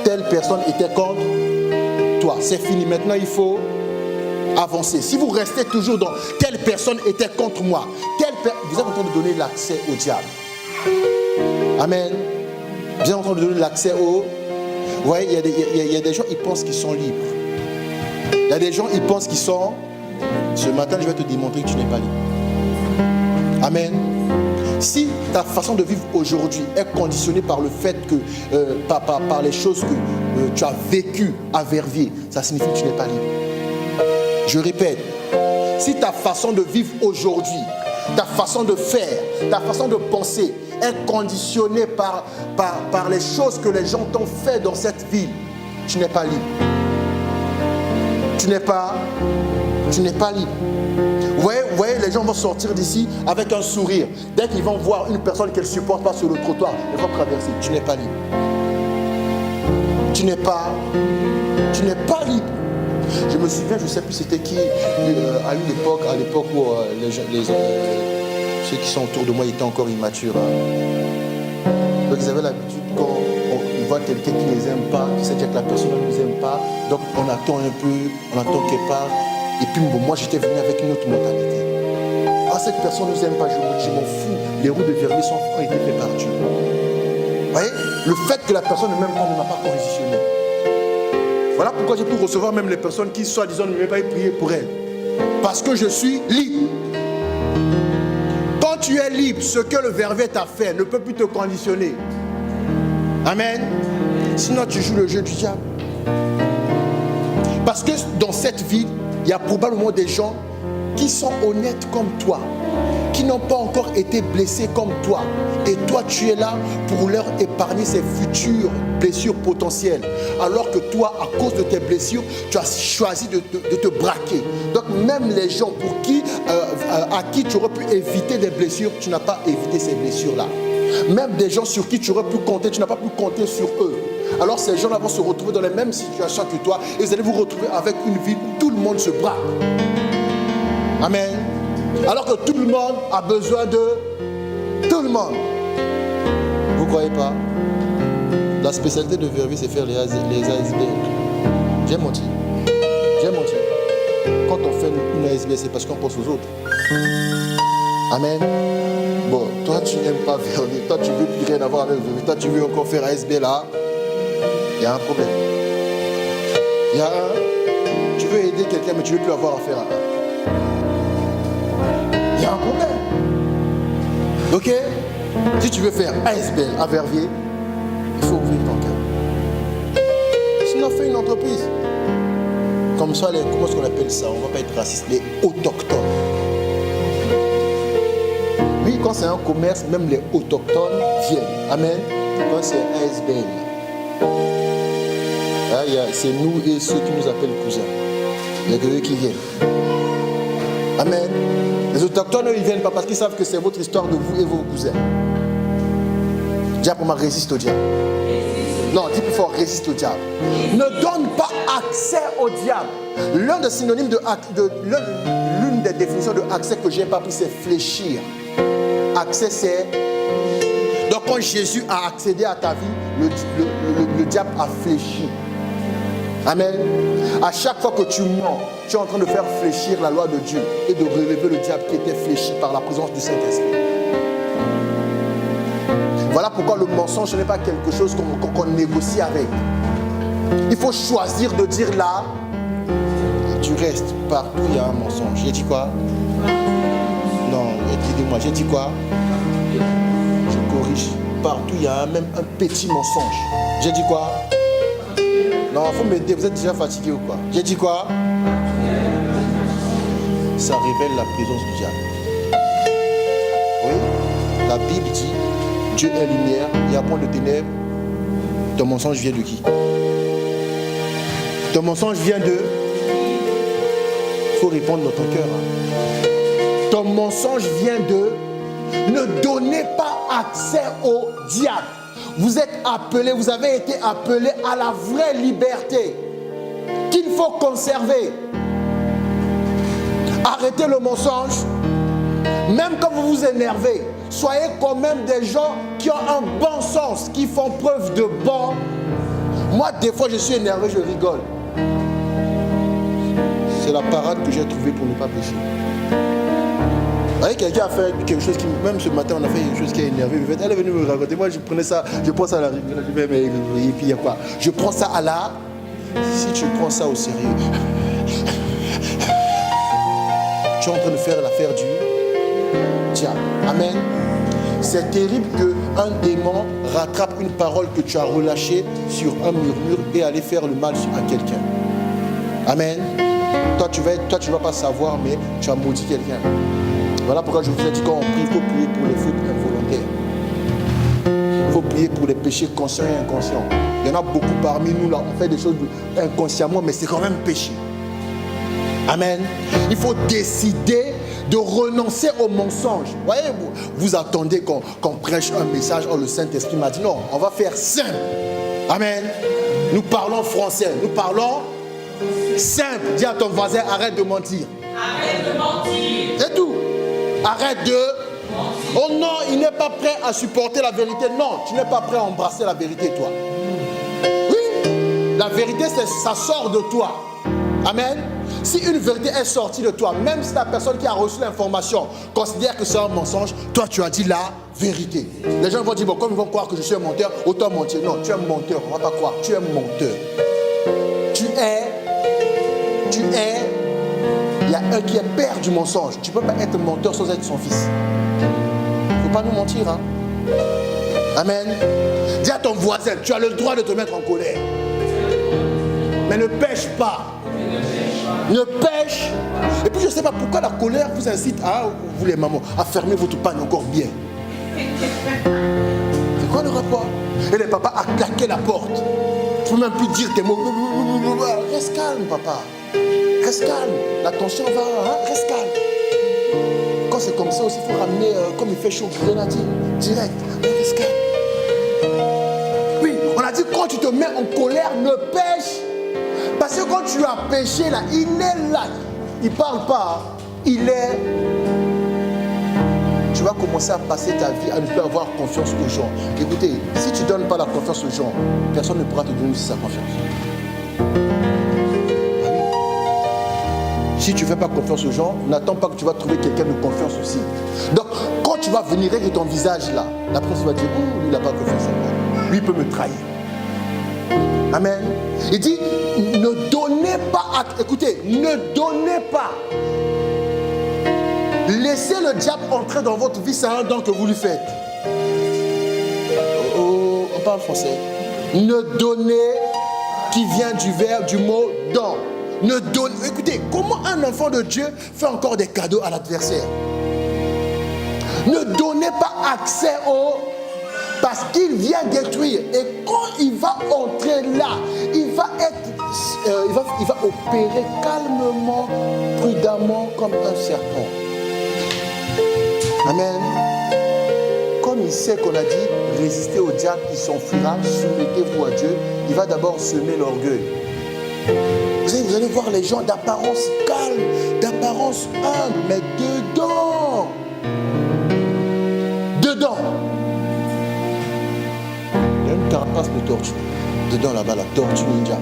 Telle personne était contre toi, c'est fini. Maintenant, il faut avancer. Si vous restez toujours dans telle personne était contre moi, vous êtes en train de donner l'accès au diable. Amen. Vous êtes en train de donner l'accès au... Vous voyez, il y a des gens, ils pensent qu'ils sont libres. Il y a des gens, ils pensent qu'ils sont... Ce matin, je vais te démontrer que tu n'es pas libre. Amen. Si ta façon de vivre aujourd'hui est conditionnée par le fait que, par les choses que tu as vécues à Verviers, ça signifie que tu n'es pas libre. Je répète, si ta façon de vivre aujourd'hui, ta façon de faire, ta façon de penser est conditionnée par les choses que les gens t'ont fait dans cette ville, tu n'es pas libre. Tu n'es pas libre. Vous voyez, les gens vont sortir d'ici avec un sourire. Dès qu'ils vont voir une personne qu'ils ne supportent pas sur le trottoir, ils vont traverser. Tu n'es pas libre. Tu n'es pas libre. Je me souviens, je ne sais plus c'était qui, à l'époque où ceux qui sont autour de moi étaient encore immatures. Hein. Donc ils avaient l'habitude quand on voit quelqu'un qui ne les aime pas, qui sait que la personne ne nous aime pas, donc on attend un peu, on attend quelque part. Et puis moi j'étais venu avec une autre mentalité. Ah, cette personne ne nous aime pas, je m'en fous. Les roues de Verviers ont été fait par Dieu. Vous voyez, le fait que la personne ne m'aime pas ne m'a pas conditionné. Voilà pourquoi j'ai pu recevoir même les personnes qui soi-disant ne m'aiment pas et prier pour elles. Parce que je suis libre. Quand tu es libre, ce que le Verviers t'a fait ne peut plus te conditionner. Amen. Sinon tu joues le jeu du diable. Parce que dans cette vie, il y a probablement des gens qui sont honnêtes comme toi, qui n'ont pas encore été blessés comme toi. Et toi, tu es là pour leur épargner ces futures blessures potentielles. Alors que toi, à cause de tes blessures, tu as choisi de te braquer. Donc même les gens à qui tu aurais pu éviter des blessures, tu n'as pas évité ces blessures-là. Même des gens sur qui tu aurais pu compter, tu n'as pas pu compter sur eux. Alors ces gens-là vont se retrouver dans les mêmes situations que toi et vous allez vous retrouver avec une vie où tout le monde se braque. Amen. Alors que tout le monde a besoin de tout le monde. Vous ne croyez pas? La spécialité de Verviers, c'est faire les ASB. J'ai menti. Quand on fait une ASB, c'est parce qu'on pense aux autres. Amen. Bon, toi tu n'aimes pas Verviers, toi tu veux plus rien avoir avec Verviers, toi tu veux encore faire ASB là. Il y a un problème. Il y a un, tu veux aider quelqu'un, mais tu ne veux plus avoir affaire à un. Il y a un problème. Ok? Si tu veux faire ASBL à Verviers, il faut ouvrir ton cœur. Sinon, fais une entreprise. Comme ça, comment est-ce qu'on appelle ça? On ne va pas être raciste, les autochtones. Oui, quand c'est un commerce, même les autochtones viennent. Amen. Quand c'est ASBL, c'est nous et ceux qui nous appellent cousins. Il y a que eux qui viennent. Amen. Les autochtones, eux, ils ne viennent pas parce qu'ils savent que c'est votre histoire de vous et vos cousins. Dis pour moi, résiste au diable. Non, dis plus fort, résiste au diable. Ne donne pas accès au diable. L'un des synonymes l'une des définitions de accès que je n'ai pas pris, c'est fléchir. Accès, c'est... Donc quand Jésus a accédé à ta vie, le diable a fléchi. Amen. À chaque fois que tu mens, tu es en train de faire fléchir la loi de Dieu et de relever le diable qui était fléchi par la présence du Saint-Esprit. Voilà pourquoi le mensonge n'est pas quelque chose qu'on négocie avec. Il faut choisir de dire là, tu restes partout, il y a un mensonge. J'ai dit quoi? Non, aidez-moi, j'ai dit quoi? Je corrige. Partout, il y a même un petit mensonge. J'ai dit quoi? Non, il faut m'aider, vous êtes déjà fatigué ou quoi? J'ai dit quoi? Ça révèle la présence du diable. Oui, la Bible dit, Dieu est lumière, il n'y a point de ténèbres. Ton mensonge vient de qui? Ton mensonge vient de... Il faut répondre dans ton cœur. Ton mensonge vient de... Ne donnez pas accès au diable. Vous êtes appelés, vous avez été appelés à la vraie liberté qu'il faut conserver. Arrêtez le mensonge. Même quand vous vous énervez, soyez quand même des gens qui ont un bon sens, qui font preuve de bon. Moi, des fois, je suis énervé, je rigole. C'est la parade que j'ai trouvée pour ne pas pécher. Vous voyez, quelqu'un a fait quelque chose qui... Même ce matin, on a fait quelque chose qui a énervé. Elle est venue me raconter. Moi, je prenais ça, je prends ça à la rigolade. Je fais, mais... Et puis, il y a quoi? Je prends ça à la... Si tu prends ça au sérieux, tu es en train de faire l'affaire du diable. Amen. C'est terrible qu'un démon rattrape une parole que tu as relâchée sur un murmure et aller faire le mal à quelqu'un. Amen. Toi, tu vas pas savoir, mais tu as maudit quelqu'un. Voilà pourquoi je vous ai dit quand on prie, il faut prier pour les fautes involontaires. Il faut prier pour les péchés conscients et inconscients. Il y en a beaucoup parmi nous, là, on fait des choses inconsciemment, mais c'est quand même péché. Amen. Il faut décider de renoncer au mensonge. Voyez, vous attendez qu'on prêche un message. Oh, le Saint-Esprit m'a dit non, on va faire simple. Amen. Nous parlons français, nous parlons simple. Dis à ton voisin, arrête de mentir. Arrête de mentir. C'est tout. Arrête de mentir. Oh non, il n'est pas prêt à supporter la vérité. Non, tu n'es pas prêt à embrasser la vérité, toi. Oui, la vérité, ça sort de toi. Amen. Si une vérité est sortie de toi, même si la personne qui a reçu l'information considère que c'est un mensonge, toi tu as dit la vérité. Les gens vont dire, bon, comme ils vont croire que je suis un menteur, autant mentir. Non, tu es un menteur, on ne va pas croire, tu es un menteur. Il y a un qui est père du mensonge. Tu ne peux pas être menteur sans être son fils. Il ne faut pas nous mentir. Hein? Amen. Dis à ton voisin, tu as le droit de te mettre en colère. Mais ne pêche pas. Ne pêche. Et puis je ne sais pas pourquoi la colère vous incite à, vous les mamans, à fermer votre panne encore bien. C'est quoi le rapport? Et les papas à claquer la porte. Tu ne peux même plus dire tes mots. Reste calme, papa. Reste calme. La tension va, hein? Reste calme. Quand c'est comme ça aussi, il faut ramener, comme il fait chaud, grenadier. Direct. Reste calme. Oui, on a dit quand tu te mets en colère, ne pêche. Parce que quand tu as péché là, il est là. Il ne parle pas. Il est. Tu vas commencer à passer ta vie à ne plus avoir confiance aux gens. Écoutez, si tu ne donnes pas la confiance aux gens, personne ne pourra te donner sa confiance. Si tu ne fais pas confiance aux gens, n'attends pas que tu vas trouver quelqu'un de confiance aussi. Donc, quand tu vas venir avec ton visage là, la personne va dire, oh, lui il n'a pas confiance en moi. Lui il peut me trahir. Amen. Il dit, ne donnez pas, écoutez, ne donnez pas. Laissez le diable entrer dans votre vie, c'est un don que vous lui faites. On parle français. Ne donnez, qui vient du verbe, du mot don. Ne donne. Écoutez, comment un enfant de Dieu fait encore des cadeaux à l'adversaire? Ne donnez pas accès au... Parce qu'il vient détruire. Et quand il va entrer là, il va opérer calmement, prudemment, comme un serpent. Amen. Comme il sait qu'on a dit, résistez au diable, il s'enfuira, soumettez-vous à Dieu. Il va d'abord semer l'orgueil. Vous allez voir les gens d'apparence calme, d'apparence humble, mais dedans, il y a une carapace de tortue. Dedans là-bas, la tortue ninja.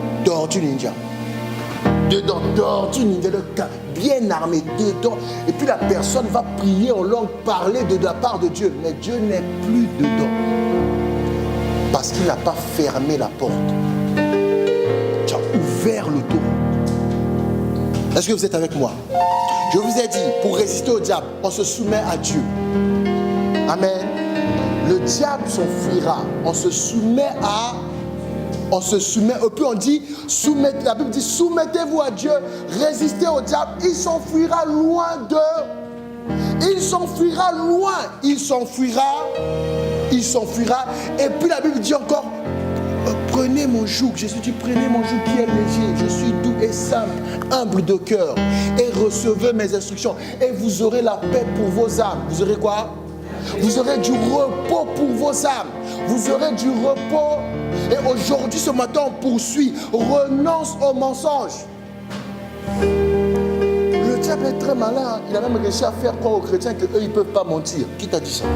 Dedans, tortue ninja, bien armé dedans. Et puis la personne va prier en langue, parler de la part de Dieu. Mais Dieu n'est plus dedans. Parce qu'il n'a pas fermé la porte. Tu as ouvert le tour. Est-ce que vous êtes avec moi? Je vous ai dit, pour résister au diable, on se soumet à Dieu. Amen. Le diable s'enfuira. On se soumet, et puis on dit, la Bible dit, soumettez-vous à Dieu, résistez au diable, il s'enfuira loin il s'enfuira loin, il s'enfuira, et puis la Bible dit encore, prenez mon joug, Jésus dit, prenez mon joug qui est léger, je suis doux et simple, humble de cœur, et recevez mes instructions, et vous aurez la paix pour vos âmes. Vous aurez quoi? Vous aurez du repos pour vos âmes. Vous aurez du repos. Et aujourd'hui, ce matin, on poursuit. Renonce au mensonge. Le diable est très malin. Il a même réussi à faire croire aux chrétiens qu'eux, ils ne peuvent pas mentir. Qui t'a dit ça?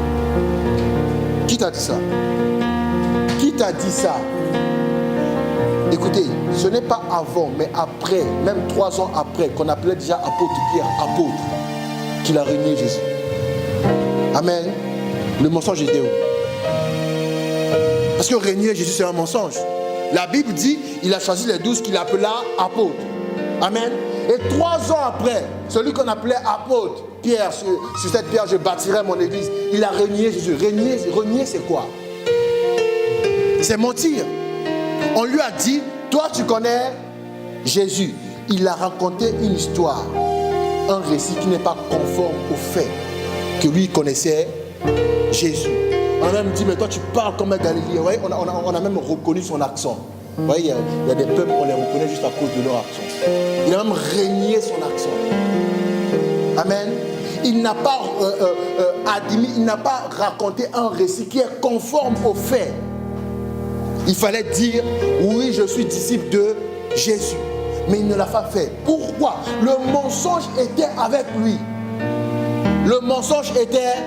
Qui t'a dit ça? Qui t'a dit ça? Écoutez, ce n'est pas avant, mais après, même 3 ans après, qu'on appelait déjà apôtre Pierre, apôtre, qu'il a régné Jésus. Amen. Le mensonge était où? Parce que régner Jésus, c'est un mensonge. La Bible dit, il a choisi les 12 qu'il appela apôtres. Amen. Et 3 ans après, celui qu'on appelait apôtre, Pierre, sur cette pierre, je bâtirai mon église. Il a régné Jésus. Régner, c'est quoi? C'est mentir. On lui a dit, toi tu connais Jésus. Il a raconté une histoire, un récit qui n'est pas conforme aux faits. Que lui connaissait Jésus. On a même dit, mais toi tu parles comme un Galiléen. Vous voyez, on a même reconnu son accent. Vous voyez, il y a des peuples, on les reconnaît juste à cause de leur accent. Il a même régné son accent. Amen. Il n'a pas admis, il n'a pas raconté un récit qui est conforme aux faits. Il fallait dire, oui, je suis disciple de Jésus. Mais il ne l'a pas fait. Pourquoi? Le mensonge était avec lui. Le mensonge était,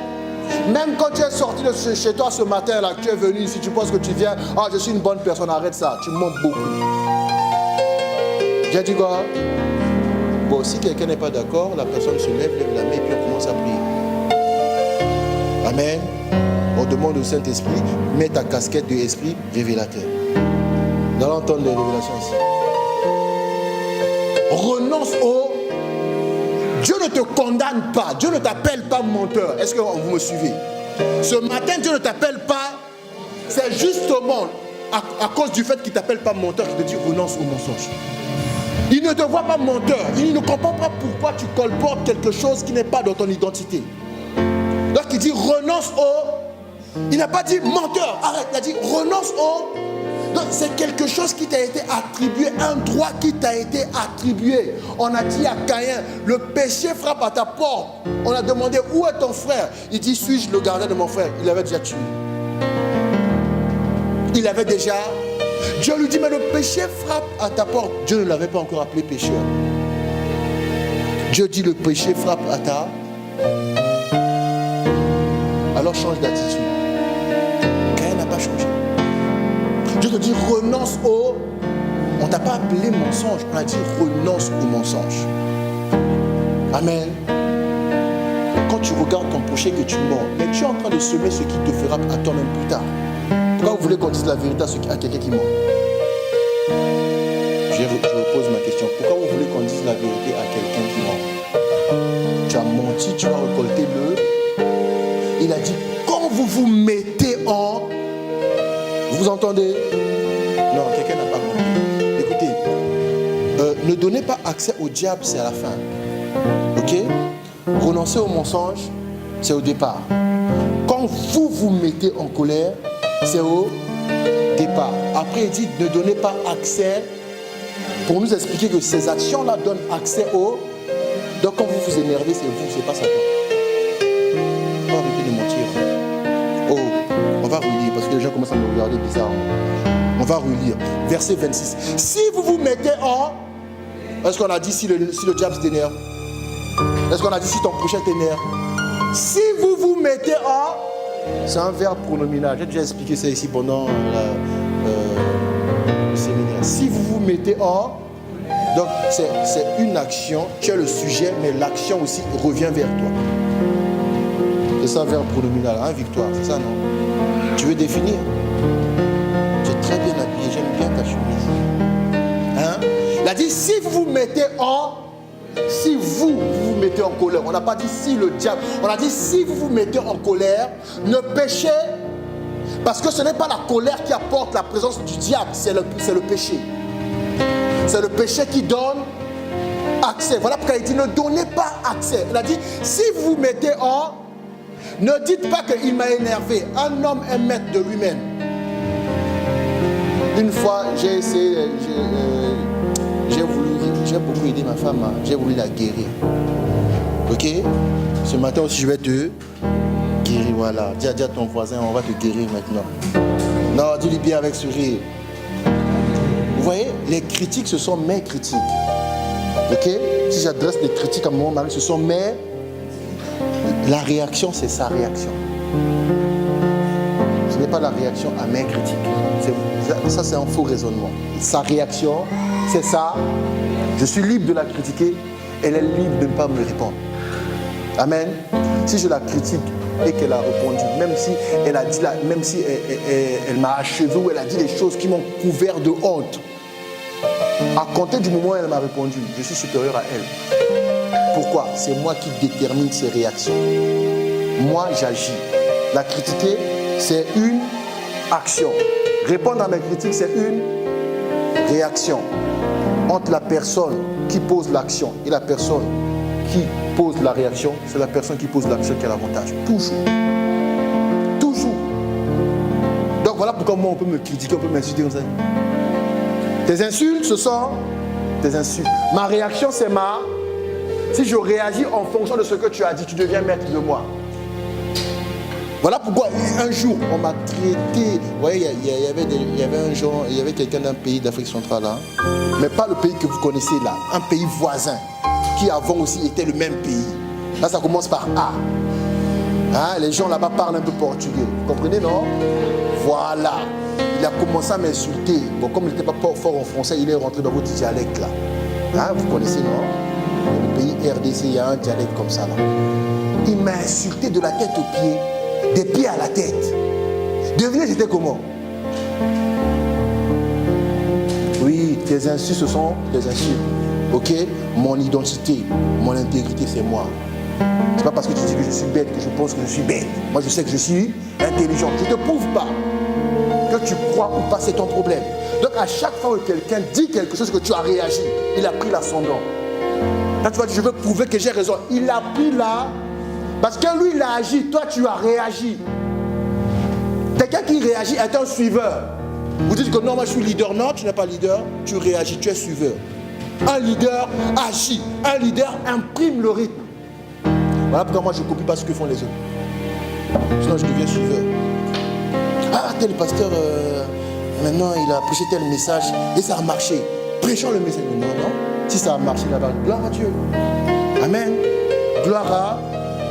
même quand tu es sorti de chez toi ce matin, là, tu es venu ici, tu penses que tu viens, je suis une bonne personne, arrête ça, tu mens beaucoup. J'ai dit quoi? Bon, si quelqu'un n'est pas d'accord, la personne se lève la main et puis on commence à prier. Amen. On demande au Saint-Esprit, mets ta casquette de esprit révélateur. Nous allons entendre les révélations ici. Renonce au... Dieu ne te condamne pas. Dieu ne t'appelle pas menteur. Est-ce que vous me suivez? Ce matin, Dieu ne t'appelle pas. C'est justement à cause du fait qu'il ne t'appelle pas menteur qu'il te dit renonce au mensonge. Il ne te voit pas menteur. Il ne comprend pas pourquoi tu colportes quelque chose qui n'est pas dans ton identité. Donc il dit renonce au... Il n'a pas dit menteur. Arrête. Il a dit renonce au... Donc c'est quelque chose qui t'a été attribué, un droit qui t'a été attribué. On a dit à Caïn, le péché frappe à ta porte. On a demandé, où est ton frère? Il dit, suis-je le gardien de mon frère? Il avait déjà tué. Il avait déjà... Dieu lui dit, mais le péché frappe à ta porte. Dieu ne l'avait pas encore appelé pécheur. Dieu dit, le péché frappe à ta... Alors change d'attitude. Caïn n'a pas changé. Dieu te dit renonce au... On ne t'a pas appelé mensonge, on a dit renonce au mensonge. Amen. Quand tu regardes ton prochain que tu mens, mais tu es en train de semer ce qui te fera à toi-même plus tard. Pourquoi vous voulez qu'on dise la vérité à quelqu'un qui ment? Je repose ma question. Pourquoi vous voulez qu'on dise la vérité à quelqu'un qui ment? Tu as menti, tu vas récolter le. Il a dit, quand vous vous mettez en... Vous entendez? Non, quelqu'un n'a pas compris. Écoutez, ne donnez pas accès au diable, c'est à la fin. Ok? Renoncer au mensonge, c'est au départ. Quand vous vous mettez en colère, c'est au départ. Après, il dit, ne donnez pas accès, pour nous expliquer que ces actions-là donnent accès au... Donc quand vous vous énervez, c'est vous, c'est pas Satan. On va arrêter de mentir. Oh, on va relire, parce que les gens commencent à me regarder bizarrement. On va relire. Verset 26. Si vous vous mettez en... Est-ce qu'on a dit si le diable t'énerve? Est-ce qu'on a dit si ton prochain t'énerve? Si vous vous mettez en... C'est un verbe pronominal. J'ai déjà expliqué ça ici pendant le séminaire. Si vous vous mettez en... Donc c'est une action, tu as le sujet, mais l'action aussi revient vers toi. C'est ça, verbe pronominal, hein, Victoire, c'est ça, non? Tu veux définir? Tu es très bien habillé, j'aime bien ta chemise. Hein? Il a dit, si vous vous mettez en... Si vous vous mettez en colère, on n'a pas dit si le diable, on a dit si vous vous mettez en colère, ne péchez, parce que ce n'est pas la colère qui apporte la présence du diable, c'est le péché. C'est le péché qui donne accès. Voilà pourquoi il dit ne donnez pas accès. Il a dit si vous vous mettez en... Ne dites pas qu'il m'a énervé. Un homme est maître de lui-même. Une fois, j'ai essayé, j'ai beaucoup aidé ma femme, j'ai voulu la guérir. Ok? Ce matin aussi, je vais te guérir. Voilà. Dis à ton voisin, on va te guérir maintenant. Non, dis-lui bien avec sourire. Vous voyez, les critiques, ce sont mes critiques. Ok? Si j'adresse des critiques à mon mari, ce sont mes... La réaction, c'est sa réaction. Ce n'est pas la réaction à mes critiques. Ça, c'est un faux raisonnement. Sa réaction, c'est ça. Je suis libre de la critiquer. Elle est libre de ne pas me répondre. Amen. Si je la critique et qu'elle a répondu, même si elle a dit même si elle m'a achevé ou elle a dit des choses qui m'ont couvert de honte, à compter du moment où elle m'a répondu, je suis supérieur à elle. Pourquoi? C'est moi qui détermine ses réactions. Moi, j'agis. La critiquer, c'est une action. Répondre à mes critiques, c'est une réaction. Entre la personne qui pose l'action et la personne qui pose la réaction, c'est la personne qui pose l'action qui a l'avantage. Toujours. Toujours. Donc voilà pourquoi moi, on peut me critiquer, on peut m'insulter comme ça. Tes insultes, ce sont tes insultes. Ma réaction, c'est ma... Si je réagis en fonction de ce que tu as dit, tu deviens maître de moi. Voilà pourquoi un jour, on m'a traité... Vous voyez, il y avait quelqu'un d'un pays d'Afrique centrale, hein, mais pas le pays que vous connaissez là, un pays voisin, qui avant aussi était le même pays. Là, ça commence par A. Hein, les gens là-bas parlent un peu portugais. Vous comprenez, non? Voilà. Il a commencé à m'insulter. Bon, comme il n'était pas fort en français, il est rentré dans votre dialecte là. Hein, vous connaissez, non? Le pays RDC, il y a un dialecte comme ça là. Il m'a insulté de la tête aux pieds, des pieds à la tête. Devinez, c'était comment? Oui, tes insultes, ce sont des insultes. Ok? Mon identité, mon intégrité, c'est moi. C'est pas parce que tu dis que je suis bête que je pense que je suis bête. Moi, je sais que je suis intelligent. Je ne te prouve pas. Que tu crois ou pas, c'est ton problème. Donc, à chaque fois que quelqu'un dit quelque chose que tu as réagi, il a pris l'ascendant. Là, tu vas dire, je veux prouver que j'ai raison. Il a pris là, parce que lui, il a agi, toi, tu as réagi. Quelqu'un qui réagit est un suiveur. Vous dites que non, moi, je suis leader. Non, tu n'es pas leader, tu réagis, tu es suiveur. Un leader agit, un leader imprime le rythme. Voilà pourquoi moi, je ne copie pas ce que font les autres. Sinon, je deviens suiveur. Ah, tel pasteur, maintenant, il a prêché tel message et ça a marché. Prêchons le message. Non, non. Si ça a marché là-bas, gloire à Dieu. Amen. Gloire à...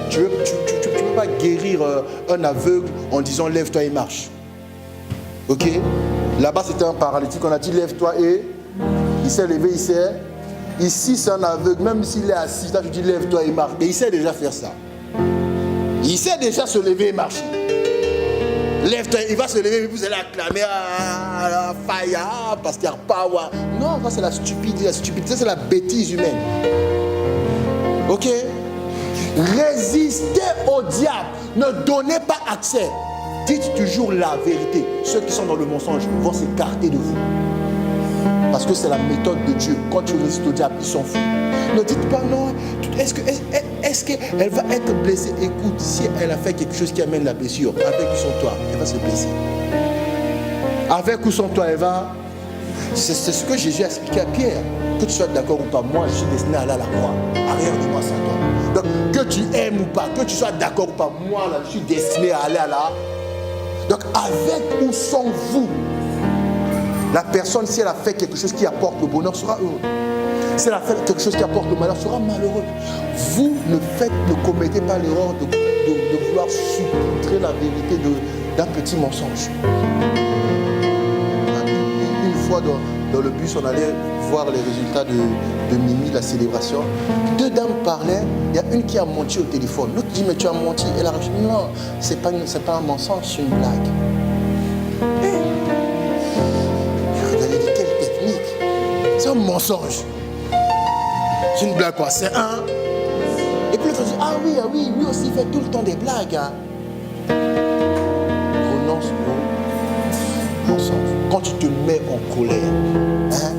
Tu ne peux pas guérir un aveugle en disant lève-toi et marche. Ok? Là-bas, c'était un paralytique. On a dit lève-toi et... Il s'est levé, il s'est... Ici, c'est un aveugle. Même s'il est assis, là, tu dis lève-toi et marche. Et il sait déjà faire ça. Il sait déjà se lever et marcher. Lève-toi, il va se lever et vous allez acclamer à fire, pasteur power. Non, ça c'est la stupidité. La stupidité, c'est la bêtise humaine. Ok? Résistez au diable. Ne donnez pas accès. Dites toujours la vérité. Ceux qui sont dans le mensonge vont s'écarter de vous. Parce que c'est la méthode de Dieu. Quand tu résistes au diable, il s'en fout. Ne dites pas non. Est-ce qu'elle va être blessée? Écoute, si elle a fait quelque chose qui amène la blessure, avec ou sans toi, elle va se blesser. Avec ou sans toi, elle va... C'est ce que Jésus a expliqué à Pierre. Que tu sois d'accord ou pas, moi je suis destiné à aller à la croix. Arrière de moi sans toi. Donc que tu aimes ou pas, que tu sois d'accord ou pas, moi là, je suis destiné à aller à la... Donc avec ou sans vous, la personne, si elle a fait quelque chose qui apporte le bonheur, sera heureuse. Si elle a fait quelque chose qui apporte le malheur, sera malheureux. Vous ne commettez pas l'erreur de vouloir subtrer la vérité d'un petit mensonge. Une fois dans le bus, on allait voir les résultats de Mimi, la célébration. Deux dames parlaient, il y a une qui a menti au téléphone. L'autre dit, mais tu as menti. Elle a répondu, non, c'est pas un mensonge, c'est une blague. C'est un mensonge. C'est une blague quoi. C'est un. Et puis l'autre dit, ah oui, lui aussi il fait tout le temps des blagues. Hein. Renonce au mensonge. Quand tu te mets en colère, hein,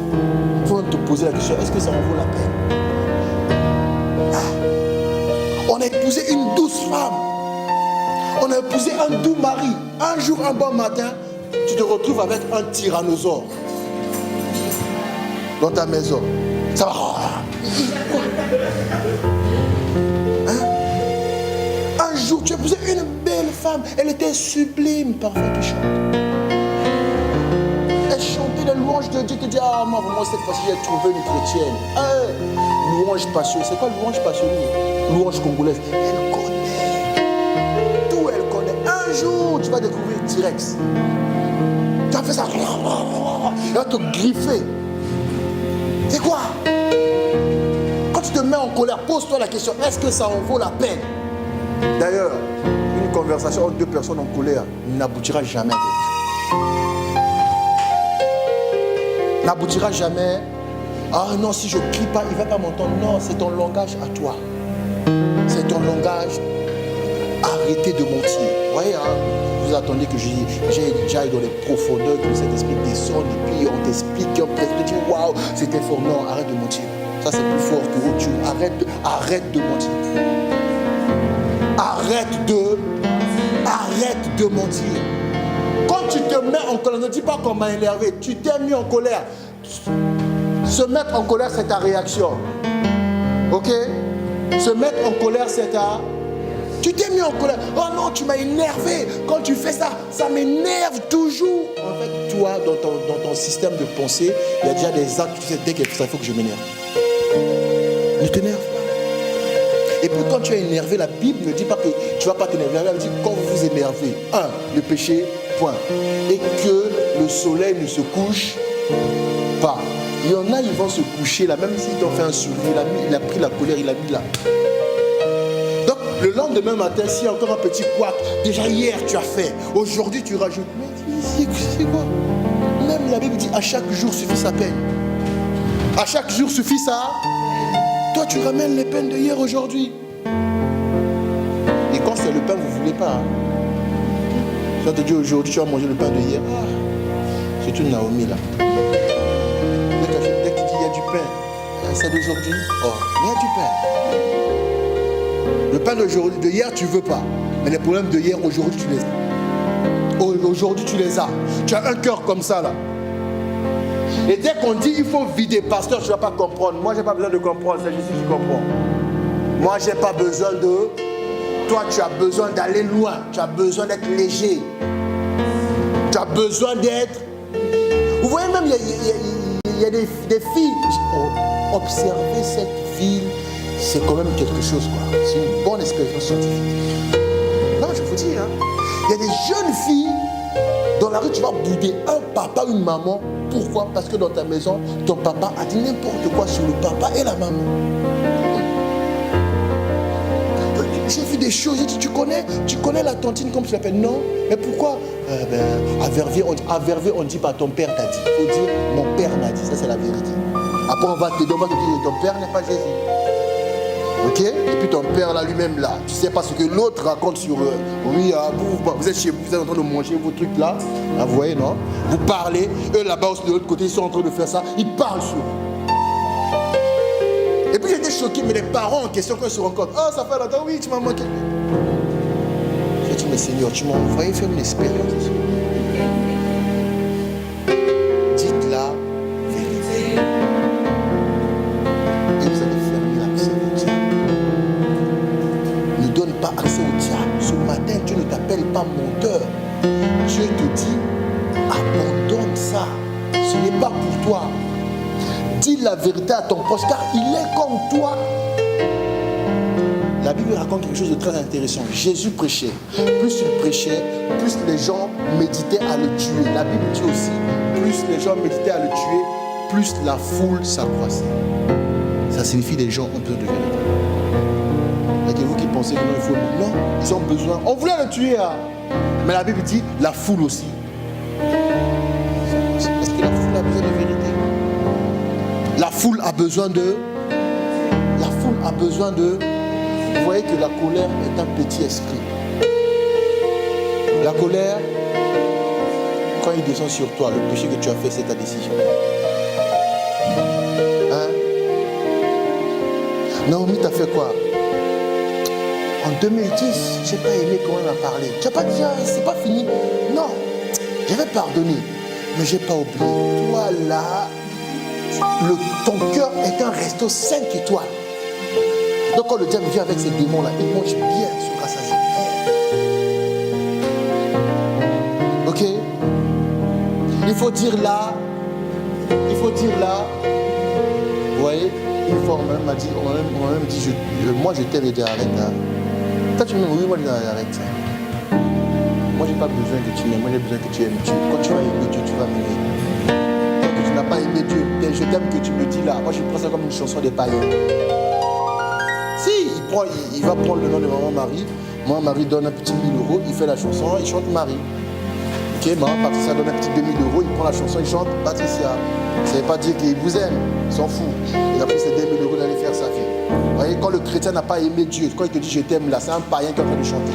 il faut te poser la question, est-ce que ça en vaut la peine? Ah. On a épousé une douce femme. On a épousé un doux mari. Un jour, un bon matin, tu te retrouves avec un tyrannosaure dans ta maison. Ça va. Hein? Un jour, tu as épousé une belle femme. Elle était sublime, parfois qui chante. Elle chantait les louanges de Dieu. Tu dis, ah, moi, vraiment, cette fois-ci, j'ai trouvé une chrétienne. Louange passionnée. C'est quoi louange passionnée? Louange congolaise. Elle connaît. Tout, elle connaît. Un jour, tu vas découvrir T-Rex. Tu as fait ça. Elle va te griffer. C'est quoi? Quand tu te mets en colère, pose-toi la question, est-ce que ça en vaut la peine? D'ailleurs, une conversation entre deux personnes en colère n'aboutira jamais. N'aboutira jamais. Ah non, si je ne crie pas, il ne va pas m'entendre. Non, c'est ton langage à toi. C'est ton langage. Arrêtez de mentir. Vous voyez, hein, vous attendez que j'aille dans les profondeurs, que cet esprit descende et puis on t'explique, on te dit waouh, c'était fort. Non, arrête de mentir. Ça c'est plus fort que autre chose. Arrête de mentir. Arrête de mentir. Quand tu te mets en colère, ne dis pas qu'on m'a énervé. Tu t'es mis en colère. Se mettre en colère, c'est ta réaction. Ok? Se mettre en colère, c'est ta... Tu t'es mis en colère. Oh non, tu m'as énervé. Quand tu fais ça, ça m'énerve toujours. En fait, toi, dans ton système de pensée, il y a déjà des actes. Tu sais, dès qu'il y a ça, il faut que je m'énerve. Ne t'énerve pas. Et puis quand tu es énervé, la Bible ne dit pas que tu ne vas pas t'énerver. Elle dit quand vous vous énervez, le péché, point. Et que le soleil ne se couche pas. Il y en a, ils vont se coucher là, même s'ils t'ont fait un souris, il a pris la colère, il a mis là. Donc, le lendemain matin, s'il y a encore un petit couac, déjà hier tu as fait, aujourd'hui tu rajoutes. Mais c'est quoi? Même la Bible dit à chaque jour suffit sa peine. À chaque jour suffit ça. Toi, tu ramènes les peines de hier aujourd'hui. Et quand c'est le pain, vous ne voulez pas. Hein. Ça te dit aujourd'hui, tu vas manger le pain de hier. Ah, c'est une Naomi là. Dès que tu dis il y a du pain, c'est d'aujourd'hui. Oh, il y a du pain. Le pain d'aujourd'hui, de hier, tu ne veux pas. Mais les problèmes de hier, aujourd'hui, tu les as. Aujourd'hui, tu les as. Tu as un cœur comme ça là. Et dès qu'on dit il faut vider, pasteur, tu ne vas pas comprendre. Moi, je n'ai pas besoin de comprendre, c'est Jésus qui comprend. Moi, je n'ai pas besoin de... Toi, tu as besoin d'aller loin. Tu as besoin d'être léger. Tu as besoin d'être... Vous voyez même, il y a des filles. Observer cette ville, c'est quand même quelque chose, quoi. C'est une bonne expérience scientifique. Non, je vous dis, hein. Il y a des jeunes filles, dans la rue, tu vas bouder un papa, une maman. Pourquoi? Parce que dans ta maison, ton papa a dit n'importe quoi sur le papa et la maman. j'ai vu des choses. J'ai dit, tu connais la tontine comme tu l'appelles? Non. Mais pourquoi? À Verviers, on ne dit pas ton père t'a dit. Il faut dire mon père m'a dit. Ça, c'est la vérité. Après, on va te dire ton père n'est pas Jésus. Ok? Et puis ton père là lui-même là, tu sais pas ce que l'autre raconte sur oui, vous êtes chez vous, vous êtes en train de manger vos trucs là, vous voyez non? Vous parlez, eux là-bas aussi de l'autre côté, ils sont en train de faire ça, ils parlent sur vous. Et puis j'étais choqué, mais les parents en question quand ils se rencontrent, oh ça fait longtemps, oui tu m'as manqué. J'ai dit mais Seigneur, tu m'as envoyé faire une expérience. Dites la vérité. Et vous allez fermer l'accès au diable. Ne donne pas accès au diable. Ce matin, Dieu ne t'appelle pas menteur. Dieu te dit, abandonne ça. Ce n'est pas pour toi. Dis la vérité à ton proche, car il est comme toi. La Bible raconte quelque chose de très intéressant. Jésus prêchait. Plus il prêchait, plus les gens méditaient à le tuer. La Bible dit aussi, plus les gens méditaient à le tuer, plus la foule s'accroissait. Ça signifie que les gens ont besoin de vérité. Il y a que vous qui pensez que non, il faut... Non, ils ont besoin. On voulait le tuer, hein. Mais la Bible dit, la foule aussi. Est-ce que la foule a besoin de vérité? La foule a besoin de... La foule a besoin de... Vous voyez que la colère est un petit esprit. La colère, quand il descend sur toi, le péché que tu as fait, c'est ta décision. Hein? Naomi t'a fait quoi? En 2010, j'ai pas aimé comment elle m'a parlé. Tu n'as pas dit, c'est pas fini. Non, j'avais pardonné, mais j'ai pas oublié. Toi là, ton cœur est un resto 5 étoiles. Donc quand le diable vient avec ces démons là, il mange bien sur rassasié. Ok? Il faut dire là. Vous voyez, une fois on m'a dit, moi je t'aime et dit arrête là. Toi tu m'aimes, oui, moi je dis arrête. Moi j'ai pas besoin que tu m'aimes, moi j'ai besoin que tu aimes Dieu. Quand tu vas aimer Dieu, tu vas m'aimer. Quand tu n'as pas aimé Dieu, je t'aime que tu me dis là. Moi je prends ça comme une chanson des païens. Si, il va prendre le nom de Maman Marie. Maman Marie donne un petit 1000 €, il fait la chanson, il chante Marie. Ok, Maman Patricia donne un petit 2000 €, il prend la chanson, il chante Patricia. Ça ne veut pas dire qu'il vous aime, il s'en fout. Il a pris ses 2000 € d'aller faire sa vie. Vous voyez, quand le chrétien n'a pas aimé Dieu, quand il te dit je t'aime là, c'est un païen qui est en train de chanter.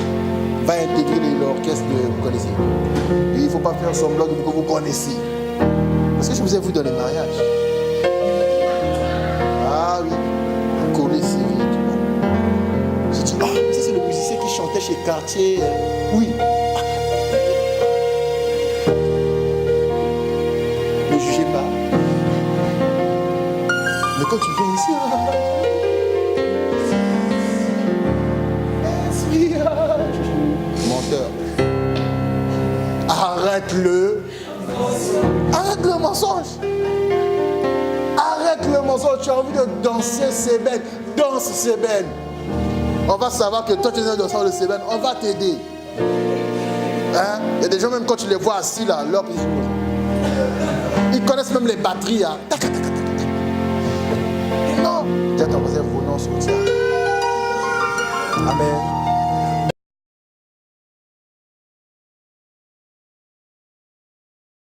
Va intégrer l'orchestre que vous connaissez. Et il ne faut pas faire semblant que vous connaissez. Parce que je vous ai vu dans les mariages. Ah oui, vous connaissez. Je dis, ça c'est le musicien qui chantait chez Cartier. Oui. Ne jugez pas. Mais quand tu viens ici, menteur. Arrête le mensonge. Arrête le mensonge. Tu as envie de danser Sébène. Danse Sébène. On va savoir que toi tu es un danseur de Sébène. On va t'aider. Hein? Il y a des gens même quand tu les vois assis là, ils connaissent même les batteries. Hein? Non. Dis à ton voisin, renonce au diable. Amen.